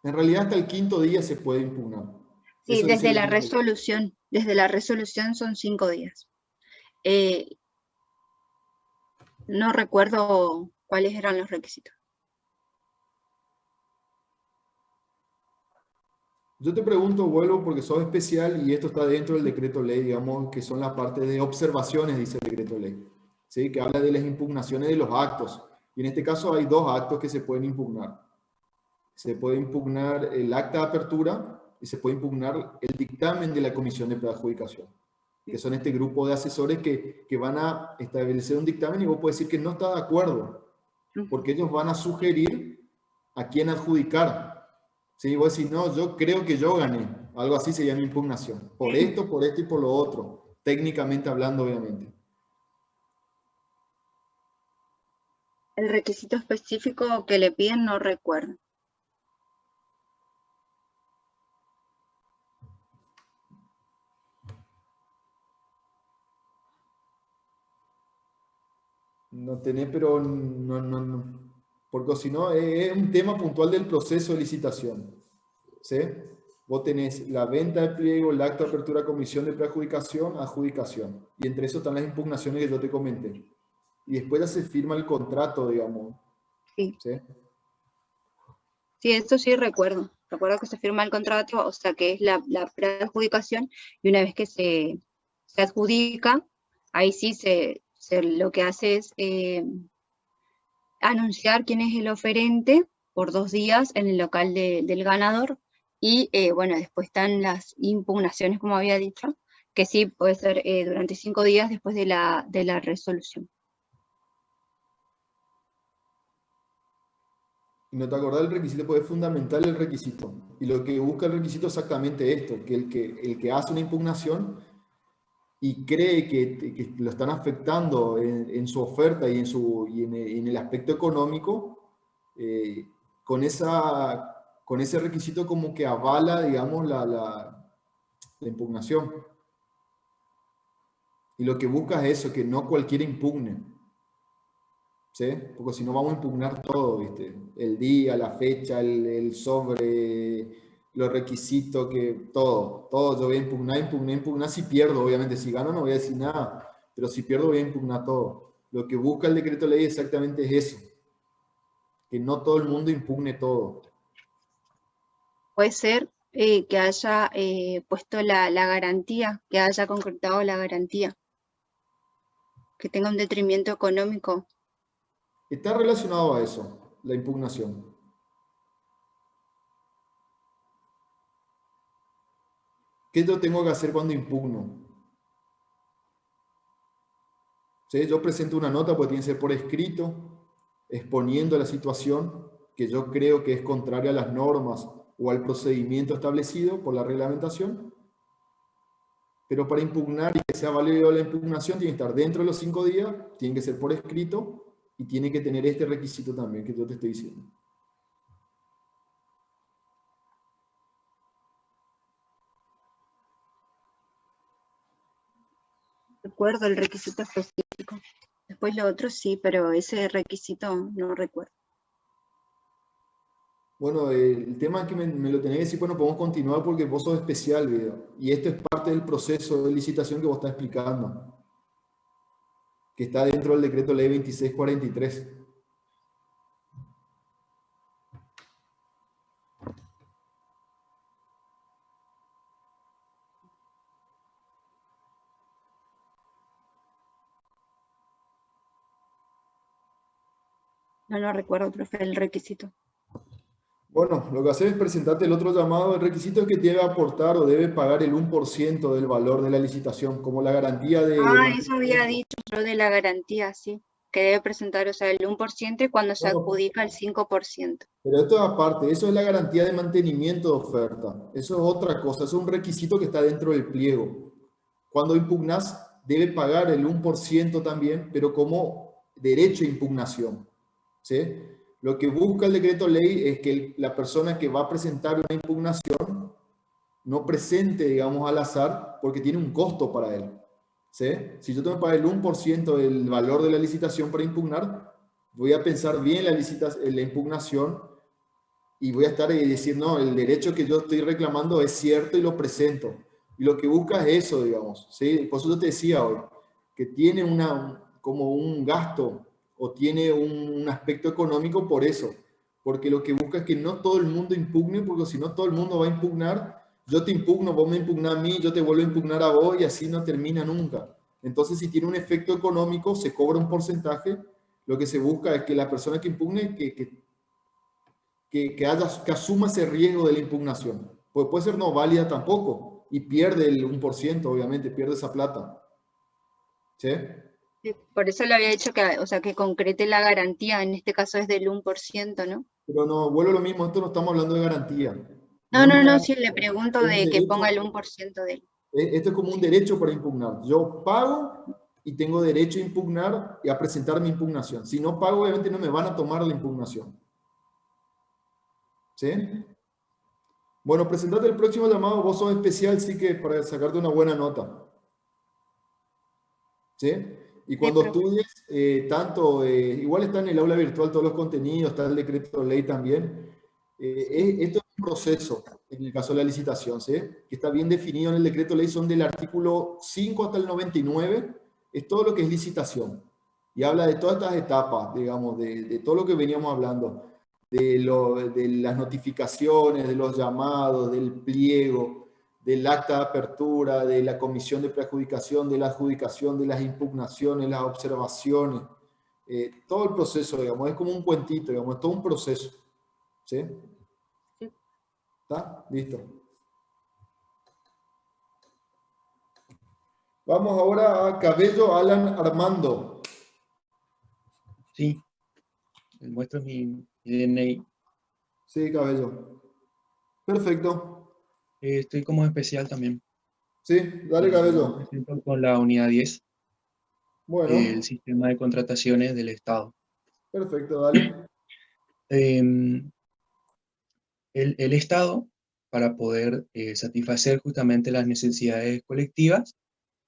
En realidad hasta el quinto día se puede impugnar. sí, Eso dice desde la resolución son 5 días. No recuerdo cuáles eran los requisitos. Yo te pregunto, vuelvo porque sos especial y esto está dentro del decreto ley, digamos, que son la parte de observaciones, dice el decreto ley, ¿sí? Que habla de las impugnaciones de los actos. Y en este caso hay 2 actos que se pueden impugnar. Se puede impugnar el acta de apertura y se puede impugnar el dictamen de la comisión de preadjudicación, que son este grupo de asesores que van a establecer un dictamen y vos puedes decir que no estás de acuerdo, porque ellos van a sugerir a quién adjudicar. Sí, vos decís, no, yo creo que yo gané. Algo así se llama impugnación. Por esto y por lo otro. Técnicamente hablando, obviamente. El requisito específico que le piden no recuerdo. No tenés, pero no. Porque si no, es un tema puntual del proceso de licitación. ¿Sí? Vos tenés la venta de pliego, el acto de apertura, comisión de preadjudicación, adjudicación. Y entre eso están las impugnaciones que yo te comenté. Y después ya se firma el contrato, digamos. Sí, ¿Sí? sí, esto sí recuerdo. Recuerdo que se firma el contrato, o sea que es la preadjudicación, y una vez que se adjudica, ahí sí lo que hace es anunciar quién es el oferente por 2 días en el local del ganador, y bueno, después están las impugnaciones, como había dicho, que sí puede ser durante 5 días después de la resolución. Y no te acordás del requisito, porque es fundamental el requisito. Y lo que busca el requisito es exactamente esto, que el que hace una impugnación y cree que lo están afectando en su oferta y en el aspecto económico, eh, con ese requisito como que avala, digamos, la impugnación. Y lo que busca es eso, que no cualquiera impugne. ¿Sí? Porque si no vamos a impugnar todo, ¿viste? El día, la fecha, el sobre, los requisitos, todo. Yo voy a impugnar si pierdo, obviamente. Si gano no voy a decir nada, pero si pierdo voy a impugnar todo. Lo que busca el decreto ley exactamente es eso, que no todo el mundo impugne todo. Puede ser que haya puesto la garantía, que haya concretado la garantía, que tenga un detrimento económico. Está relacionado a eso, la impugnación. ¿Qué yo tengo que hacer cuando impugno? ¿Sí? Yo presento una nota, pues tiene que ser por escrito, exponiendo la situación que yo creo que es contraria a las normas o al procedimiento establecido por la reglamentación. Pero para impugnar y que sea válido la impugnación, tiene que estar dentro de los 5 días, tiene que ser por escrito y tiene que tener este requisito también que yo te estoy diciendo. recuerdo el requisito específico. Después lo otro sí, pero ese requisito no recuerdo. Bueno, el tema es que me lo tenés que decir, bueno, podemos continuar porque vos sos especial, video. Y esto es parte del proceso de licitación que vos estás explicando, que está dentro del decreto ley 2643. No lo recuerdo, profe, el requisito. Bueno, lo que haces es presentarte el otro llamado. El requisito es que debe aportar o debe pagar el 1% del valor de la licitación, como la garantía de Ah, eso había mantenimiento. dicho yo de la garantía, sí. Que debe presentar, o sea, el 1% y cuando se No, adjudica el 5%. pero esto es aparte, eso es la garantía de mantenimiento de oferta. Eso es otra cosa, es un requisito que está dentro del pliego. Cuando impugnas, debe pagar el 1% también, pero como derecho a impugnación. ¿Sí? Lo que busca el decreto ley es que la persona que va a presentar una impugnación no presente, digamos, al azar, porque tiene un costo para él. ¿Sí? Si yo tengo que pagar el 1% del valor de la licitación para impugnar, voy a pensar bien la impugnación y voy a estar y decir, no, el derecho que yo estoy reclamando es cierto y lo presento. Y lo que busca es eso, digamos. ¿Sí? Por eso yo te decía hoy, que tiene como un gasto o tiene un aspecto económico por eso. Porque lo que busca es que no todo el mundo impugne, porque si no todo el mundo va a impugnar, yo te impugno, vos me impugnás a mí, yo te vuelvo a impugnar a vos y así no termina nunca. Entonces, si tiene un efecto económico, se cobra un porcentaje. Lo que se busca es que la persona que impugne, que asuma ese riesgo de la impugnación. Pues puede ser no válida tampoco y pierde el 1%, obviamente, pierde esa plata. ¿Sí? Sí, por eso le había dicho que, o sea, que concrete la garantía, en este caso es del 1%, ¿no? Pero no, vuelvo a lo mismo, esto no estamos hablando de garantía. No No, es no, una, no, sí, le pregunto es un de que ponga el derecho, 1% de él. esto es como un derecho para impugnar. Yo pago y tengo derecho a impugnar y a presentar mi impugnación. Si no pago, obviamente no me van a tomar la impugnación. ¿Sí? Bueno, presentate el próximo llamado, vos sos especial, sí que para sacarte una buena nota. ¿Sí? Y Sí, cuando profe. estudies, igual está en el aula virtual todos los contenidos, está el decreto de ley también. Sí. Esto es un proceso, en el caso de la licitación, ¿sí? Que está bien definido en el decreto de ley, son del artículo 5 hasta el 99, es todo lo que es licitación. Y habla de todas estas etapas, digamos, de todo lo que veníamos hablando, de las notificaciones, de los llamados, del pliego, del acta de apertura, de la comisión de preadjudicación, de la adjudicación, de las impugnaciones, las observaciones, todo el proceso, digamos, es como un cuentito, digamos, es todo un proceso. ¿Sí? Sí. ¿Está? Listo. Vamos ahora a Cabello Alan Armando. Sí, les muestro mi DNI. Sí, Cabello. Perfecto. Estoy como especial también. Sí, dale, Me Cabello. presento con la unidad 10 del Bueno, sistema de contrataciones del Estado. perfecto, dale. Em, el Estado, para poder satisfacer justamente las necesidades colectivas,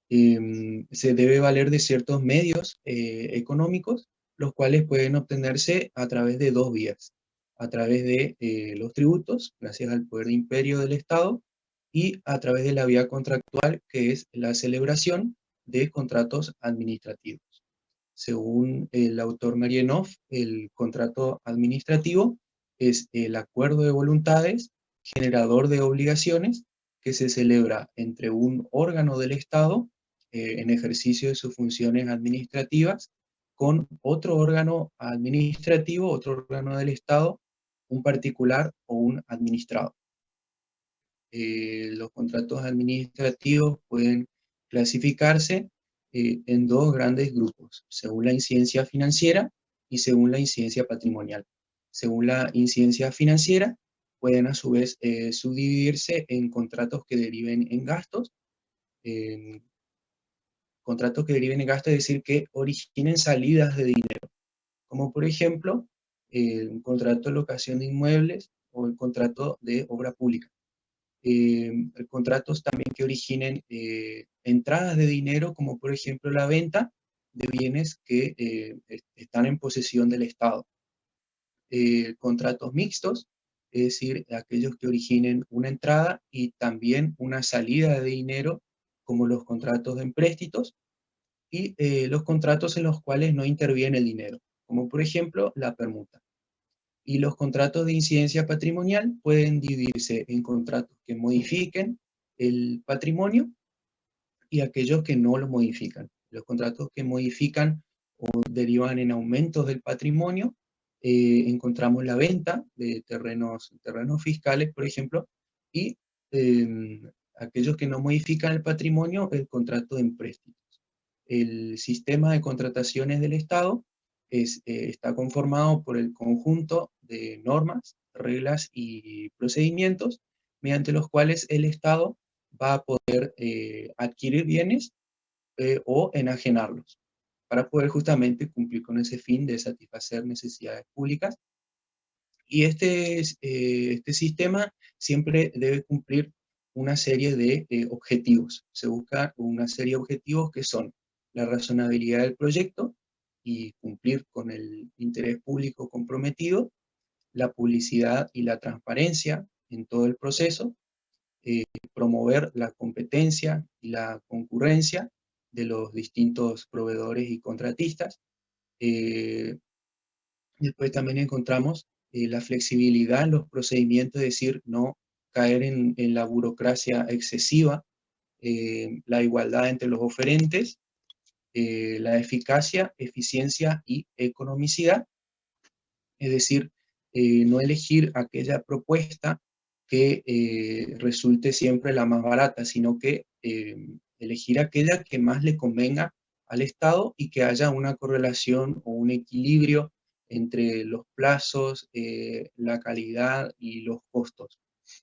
se debe valer de ciertos medios económicos, los cuales pueden obtenerse a través de dos vías: a través de los tributos, gracias al poder de imperio del Estado, y a través de la vía contractual, que es la celebración de contratos administrativos. Según el autor Marienhof, el contrato administrativo es el acuerdo de voluntades generador de obligaciones que se celebra entre un órgano del Estado en ejercicio de sus funciones administrativas con otro órgano administrativo, otro órgano del Estado, un particular o un administrado. Los contratos administrativos pueden clasificarse en dos grandes grupos, según la incidencia financiera y según la incidencia patrimonial. Según la incidencia financiera, pueden a su vez subdividirse en contratos que deriven en gastos. Contratos que deriven en gastos, es decir, que originen salidas de dinero, como por ejemplo un contrato de locación de inmuebles o el contrato de obra pública. contratos también que originen entradas de dinero, como por ejemplo la venta de bienes que están en posesión del Estado. Contratos mixtos, es decir, aquellos que originen una entrada y también una salida de dinero, como los contratos de empréstitos, y los contratos en los cuales no interviene el dinero, como por ejemplo la permuta. Y los contratos de incidencia patrimonial pueden dividirse en contratos que modifiquen el patrimonio y aquellos que no lo modifican. Los contratos que modifican o derivan en aumentos del patrimonio, encontramos la venta de terrenos fiscales, por ejemplo, y aquellos que no modifican el patrimonio, el contrato de empréstitos. El sistema de contrataciones del Estado está conformado por el conjunto de normas, reglas y procedimientos mediante los cuales el Estado va a poder adquirir bienes o enajenarlos para poder justamente cumplir con ese fin de satisfacer necesidades públicas. Y este sistema siempre debe cumplir una serie de objetivos. Se busca una serie de objetivos que son la razonabilidad del proyecto y cumplir con el interés público comprometido, la publicidad y la transparencia en todo el proceso, promover la competencia y la concurrencia de los distintos proveedores y contratistas. Después también encontramos la flexibilidad en los procedimientos, es decir, no caer en la burocracia excesiva, la igualdad entre los oferentes, la eficacia, eficiencia y economicidad, es decir, no elegir aquella propuesta que resulte siempre la más barata, sino que elegir aquella que más le convenga al Estado y que haya una correlación o un equilibrio entre los plazos, la calidad y los costos.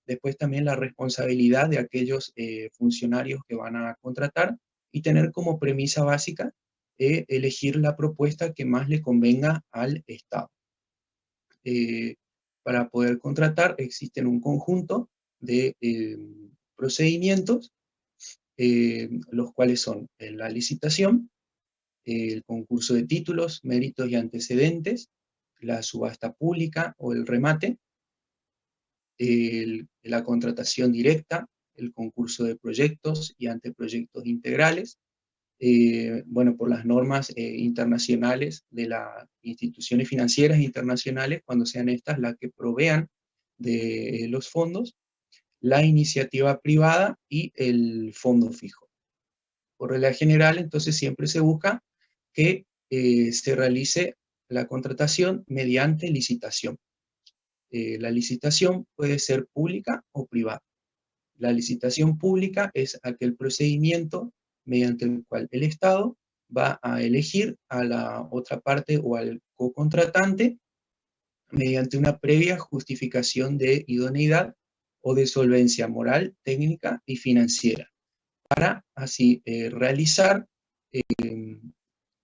Después también la responsabilidad de aquellos funcionarios que van a contratar y tener como premisa básica elegir la propuesta que más le convenga al Estado. Para poder contratar existen un conjunto de procedimientos, los cuales son la licitación, el concurso de títulos, méritos y antecedentes, la subasta pública o el remate, la contratación directa, el concurso de proyectos y anteproyectos integrales, bueno, por las normas internacionales de las instituciones financieras internacionales, cuando sean estas las que provean de los fondos, la iniciativa privada y el fondo fijo. Por regla general, entonces siempre se busca que se realice la contratación mediante licitación. La licitación puede ser pública o privada. La licitación pública es aquel procedimiento mediante el cual el Estado va a elegir a la otra parte o al co-contratante mediante una previa justificación de idoneidad o de solvencia moral, técnica y financiera, para así realizar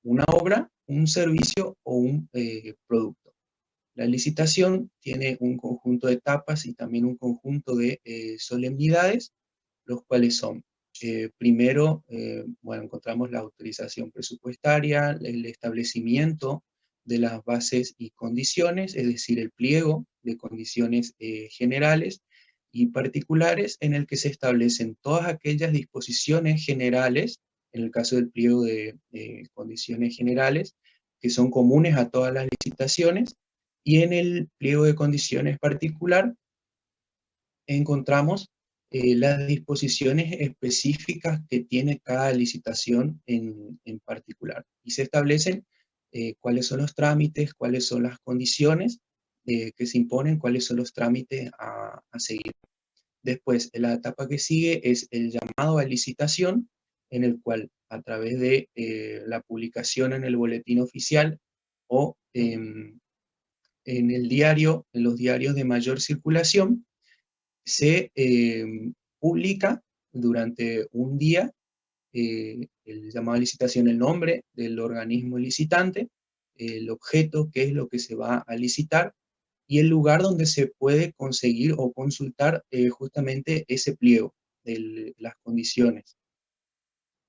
una obra, un servicio o un producto. La licitación tiene un conjunto de etapas y también un conjunto de solemnidades, los cuales son, primero, bueno, encontramos la autorización presupuestaria, el establecimiento de las bases y condiciones, es decir, el pliego de condiciones generales y particulares en el que se establecen todas aquellas disposiciones generales, en el caso del pliego de condiciones generales, que son comunes a todas las licitaciones, y en el pliego de condiciones particular encontramos las disposiciones específicas que tiene cada licitación en particular. Y se establecen cuáles son los trámites, cuáles son las condiciones que se imponen, cuáles son los trámites a seguir. Después, la etapa que sigue es el llamado a licitación, en el cual a través de la publicación en el boletín oficial o en el diario, en los diarios de mayor circulación, se publica durante un día el llamado a licitación, el nombre del organismo licitante, el objeto, qué es lo que se va a licitar, y el lugar donde se puede conseguir o consultar justamente ese pliego de las condiciones.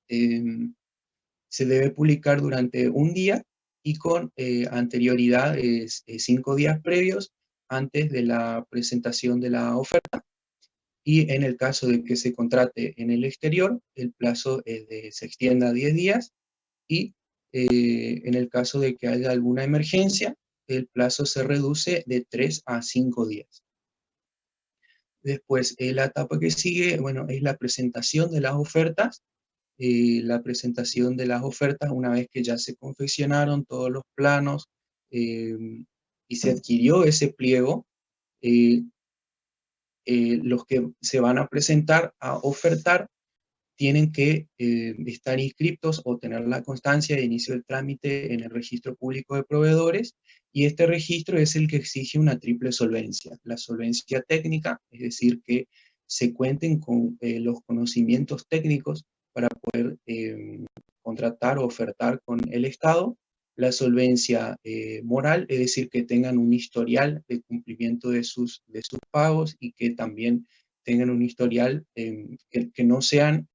Se debe publicar durante un día y con anterioridad 5 días previos antes de la presentación de la oferta. Y en el caso de que se contrate en el exterior, el plazo se extienda a 10 días y en el caso de que haya alguna emergencia, el plazo se reduce de 3 a 5 días. Después, la etapa que sigue, bueno, es la presentación de las ofertas. La presentación de las ofertas una vez que ya se confeccionaron todos los planos y se adquirió ese pliego, eh, los que se van a presentar a ofertar tienen que estar inscriptos o tener la constancia de inicio del trámite en el registro público de proveedores, y este registro es el que exige una triple solvencia. La solvencia técnica, es decir, que se cuenten con los conocimientos técnicos para poder contratar o ofertar con el Estado. La solvencia moral, es decir, que tengan un historial de cumplimiento de sus pagos y que también tengan un historial que no sean,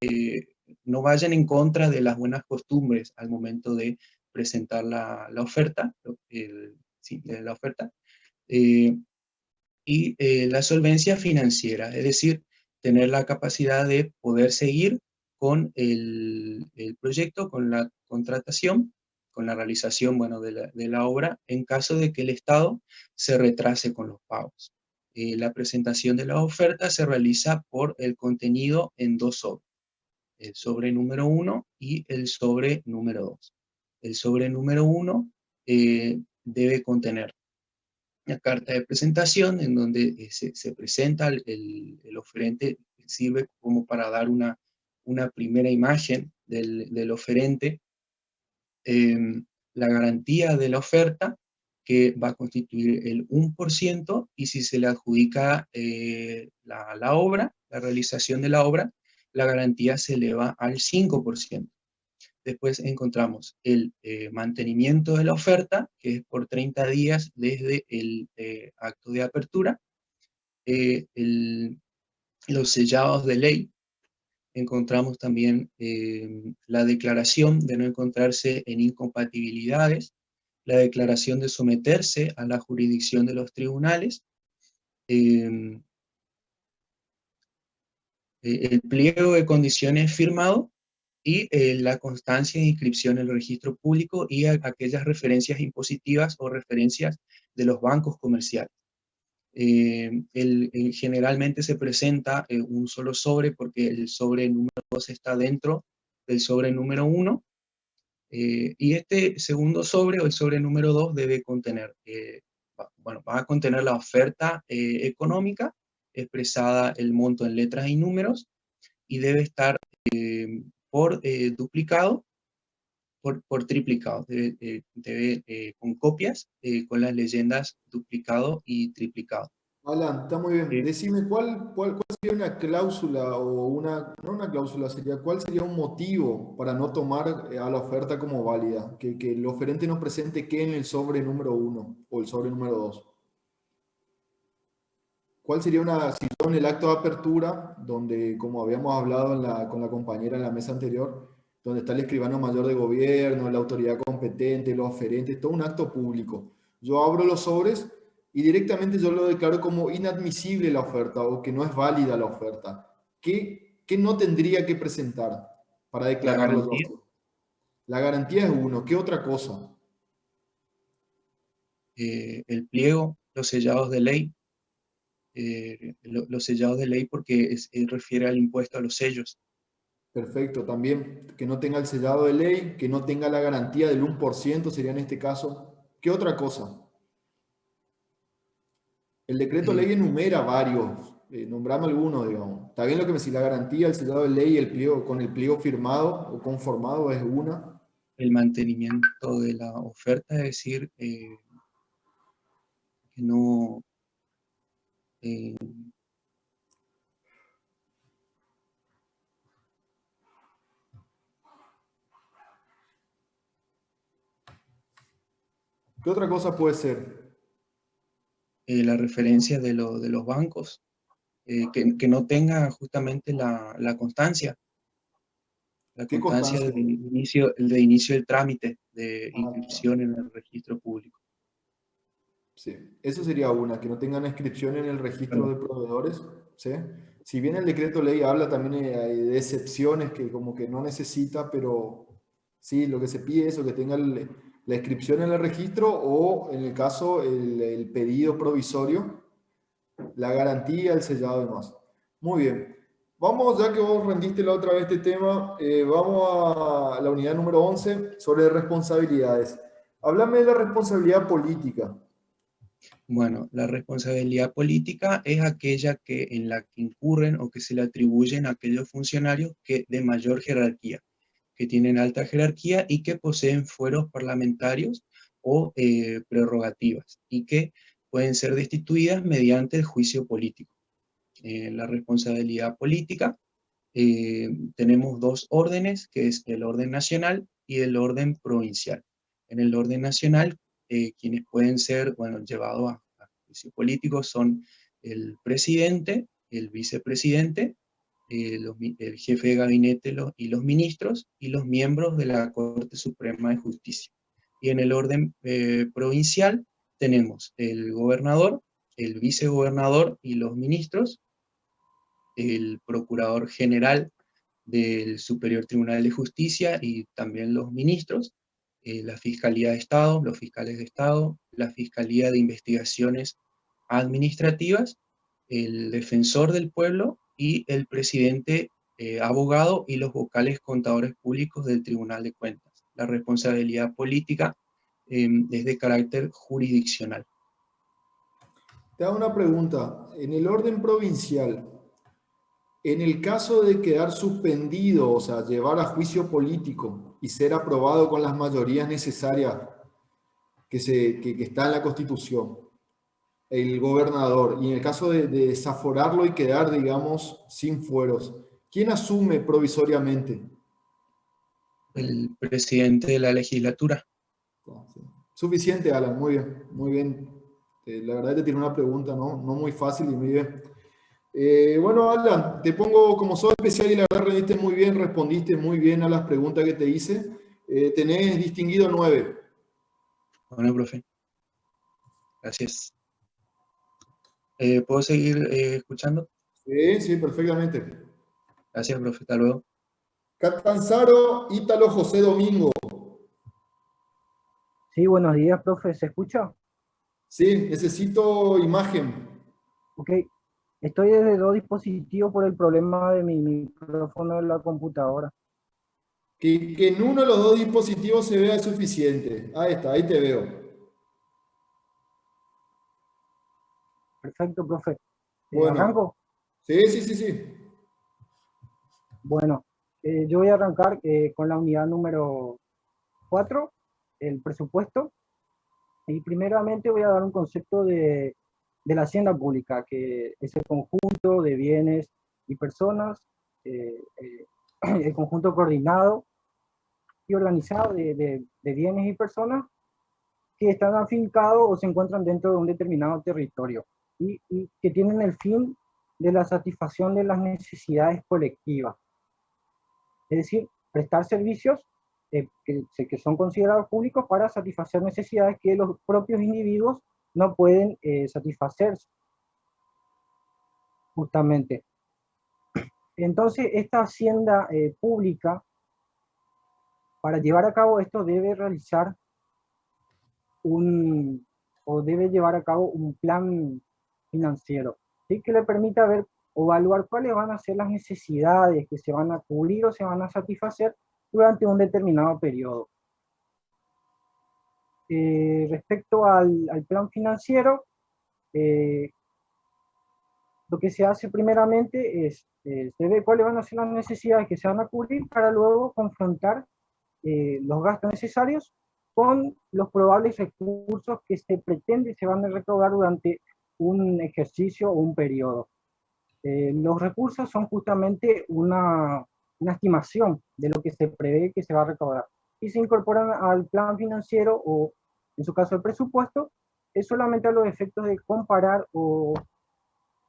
no vayan en contra de las buenas costumbres al momento de presentar la oferta, sí, la oferta. Y la solvencia financiera, es decir, tener la capacidad de poder seguir con el proyecto, con la contratación, con la realización, bueno, de la obra, en caso de que el Estado se retrase con los pagos. La presentación de la oferta se realiza por el contenido en 2 sobres, el sobre número 1 y el sobre número 2. El sobre número 1 debe contener la carta de presentación en donde se presenta el oferente, sirve como para dar una primera imagen del oferente, la garantía de la oferta, que va a constituir el 1%, y si se le adjudica la obra, la realización de la obra, la garantía se eleva al 5%. Después encontramos el mantenimiento de la oferta, que es por 30 días desde el acto de apertura. Los sellados de ley. Encontramos también la declaración de no encontrarse en incompatibilidades, la declaración de someterse a la jurisdicción de los tribunales, el pliego de condiciones firmado, y la constancia de inscripción en el registro público y aquellas referencias impositivas o referencias de los bancos comerciales. Generalmente se presenta un solo sobre, porque el sobre número 2 está dentro del sobre número 1, y este segundo sobre, o el sobre número 2, debe contener, va a contener la oferta económica, expresada el monto en letras y números, y debe estar por duplicado, por triplicado, con copias, con las leyendas duplicado y triplicado. Alan, está muy bien. Eh, Decime, ¿cuál sería una cláusula o no una cláusula, cuál sería un motivo para no tomar a la oferta como válida? Que el oferente nos presente qué en el sobre número 1 o el sobre número 2. ¿Cuál sería una situación en el acto de apertura, donde, como habíamos hablado con la compañera en la mesa anterior, donde está el escribano mayor de gobierno, la autoridad competente, los oferentes, todo un acto público? Yo abro los sobres y directamente yo lo declaro como inadmisible la oferta o que no es válida la oferta. ¿Qué no tendría que presentar para la declararlo yo garantía, así? La garantía es uno. ¿Qué otra cosa? el pliego, los sellados de ley, los sellados de ley, porque refiere al impuesto a los sellos. Perfecto, también que no tenga el sellado de ley, que no tenga la garantía del 1%, sería en este caso. ¿Qué otra cosa? El decreto Eh, ley enumera varios, nombrame algunos, digamos. Está bien lo que me dice, la garantía, el sellado de ley y el pliego, con el pliego firmado o conformado es una. el mantenimiento de la oferta, es decir, que no... eh, ¿Qué otra cosa puede ser? la referencia de los bancos, que no tenga justamente la constancia ¿Qué constancia? de inicio del trámite de Ah, está. inscripción en el registro público. Sí, eso sería una, que no tengan inscripción en el registro Claro. de proveedores, ¿sí? Si bien el decreto ley habla también de excepciones que como que no necesita, pero sí, lo que se pide es o que tenga la inscripción en el registro o en el caso el pedido provisorio, la garantía, el sellado y demás. Muy bien. Vamos, ya que vos rendiste la otra vez este tema, vamos a la unidad número 11 sobre responsabilidades. Háblame de la responsabilidad política. Bueno, la responsabilidad política es aquella en la que incurren o que se le atribuyen a aquellos funcionarios de mayor jerarquía, que tienen alta jerarquía y que poseen fueros parlamentarios o prerrogativas, y que pueden ser destituidas mediante el juicio político. La responsabilidad política, tenemos dos órdenes, que es el orden nacional y el orden provincial. En el orden nacional, quienes pueden ser, bueno, llevados a juicio político son el presidente, el vicepresidente, el jefe de gabinete y los ministros, y los miembros de la Corte Suprema de Justicia. Y en el orden provincial tenemos el gobernador, el vicegobernador y los ministros, el procurador general del Superior Tribunal de Justicia y también los ministros, la Fiscalía de Estado, los fiscales de Estado, la Fiscalía de Investigaciones Administrativas, el defensor del pueblo y el presidente abogado y los vocales contadores públicos del Tribunal de Cuentas. La responsabilidad política es de carácter jurisdiccional. Te hago una pregunta. En el orden provincial, en el caso de quedar suspendido, o sea, llevar a juicio político y ser aprobado con las mayorías necesarias que está en la Constitución, el gobernador, y en el caso de desaforarlo y quedar, digamos, sin fueros, ¿quién asume provisoriamente? El presidente de la legislatura. Suficiente, Alan, muy bien, muy bien. La verdad te tiene una pregunta, ¿no? No muy fácil y muy bien. Bueno, Alan, te pongo como sos especial y la verdad rendiste muy bien, respondiste muy bien a las preguntas que te hice. Tenés distinguido 9. Bueno, profe, gracias. ¿Puedo seguir escuchando? Sí, sí, perfectamente. Gracias, profe, hasta luego. Catanzaro, Ítalo, José Domingo. Sí, buenos días, profe. ¿Se escucha? Sí, necesito imagen. Ok. Estoy desde dos dispositivos por el problema de mi micrófono de la computadora. Que en uno de los dos dispositivos se vea suficiente. Ahí está, ahí te veo. Perfecto, profe. Bueno, ¿Arranco? sí, sí, sí, sí. Bueno, yo voy a arrancar con la unidad número 4, el presupuesto. Y primeramente voy a dar un concepto de la hacienda pública, que es el conjunto de bienes y personas, el conjunto coordinado y organizado de bienes y personas que están afincados o se encuentran dentro de un determinado territorio y que tienen el fin de la satisfacción de las necesidades colectivas. Es decir, prestar servicios que son considerados públicos para satisfacer necesidades que los propios individuos no pueden satisfacer justamente. Entonces, esta hacienda pública, para llevar a cabo esto, debe realizar debe llevar a cabo un plan financiero, ¿sí? Que le permita ver o evaluar cuáles van a ser las necesidades que se van a cubrir o se van a satisfacer durante un determinado periodo. Respecto al plan financiero, lo que se hace primeramente es se ve cuáles van a ser las necesidades que se van a cubrir para luego confrontar los gastos necesarios con los probables recursos que se pretende se van a recaudar durante un ejercicio o un periodo. Los recursos son justamente una estimación de lo que se prevé que se va a recaudar y se incorporan al plan financiero o, en su caso, el presupuesto, es solamente a los efectos de comparar o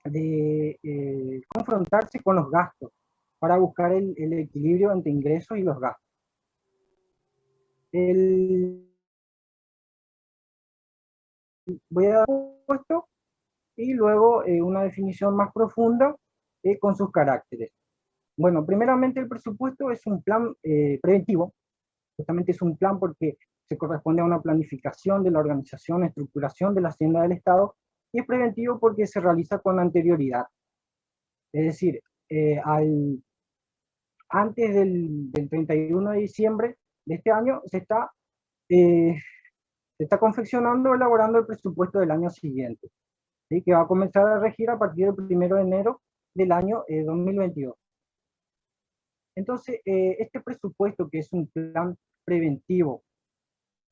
de confrontarse con los gastos para buscar el equilibrio entre ingresos y los gastos. Voy a dar un puesto y luego una definición más profunda con sus caracteres. Bueno, primeramente el presupuesto es un plan preventivo, justamente es un plan porque se corresponde a una planificación de la organización, estructuración de la hacienda del Estado, y es preventivo porque se realiza con anterioridad. Es decir, antes del 31 de diciembre de este año se está confeccionando, elaborando el presupuesto del año siguiente, ¿sí? Que va a comenzar a regir a partir del 1 de enero del año 2022. Entonces, este presupuesto, que es un plan preventivo,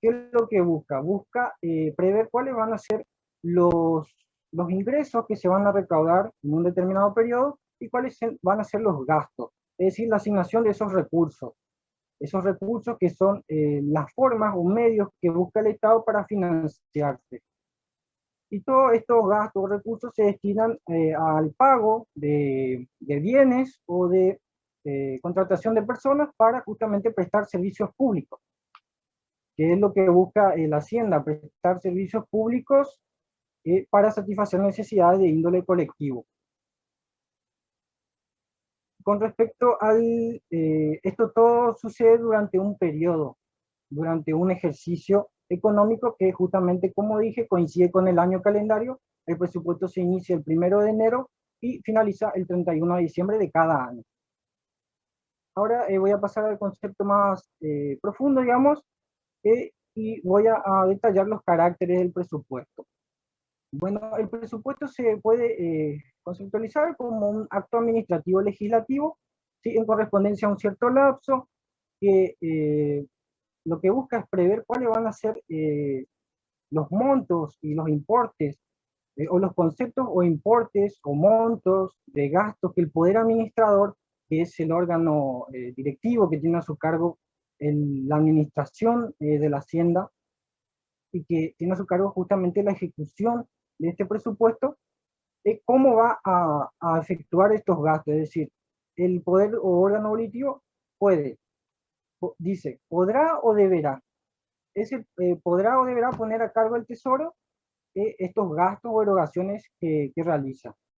¿qué es lo que busca? Busca prever cuáles van a ser los ingresos que se van a recaudar en un determinado periodo y cuáles van a ser los gastos, es decir, la asignación de esos recursos que son las formas o medios que busca el Estado para financiarse. Y todos estos gastos o recursos se destinan al pago de bienes o de contratación de personas para justamente prestar servicios públicos, que es lo que busca la Hacienda, prestar servicios públicos para satisfacer necesidades de índole colectivo. Con respecto esto todo sucede durante un periodo, durante un ejercicio económico que justamente, como dije, coincide con el año calendario. El presupuesto se inicia el 1 de enero y finaliza el 31 de diciembre de cada año. Ahora voy a pasar al concepto más profundo, digamos, y voy a detallar los caracteres del presupuesto. Bueno, el presupuesto se puede conceptualizar como un acto administrativo legislativo, ¿sí? En correspondencia a un cierto lapso, que lo que busca es prever cuáles van a ser los montos y los importes, o los conceptos o importes o montos de gastos que el poder administrador, que es el órgano directivo que tiene a su cargo la administración de la hacienda y que tiene a su cargo justamente la ejecución de este presupuesto, cómo va a efectuar estos gastos. Es decir, el poder o órgano volitivo dice, podrá o deberá. Podrá o deberá poner a cargo del Tesoro estos gastos o erogaciones que realiza.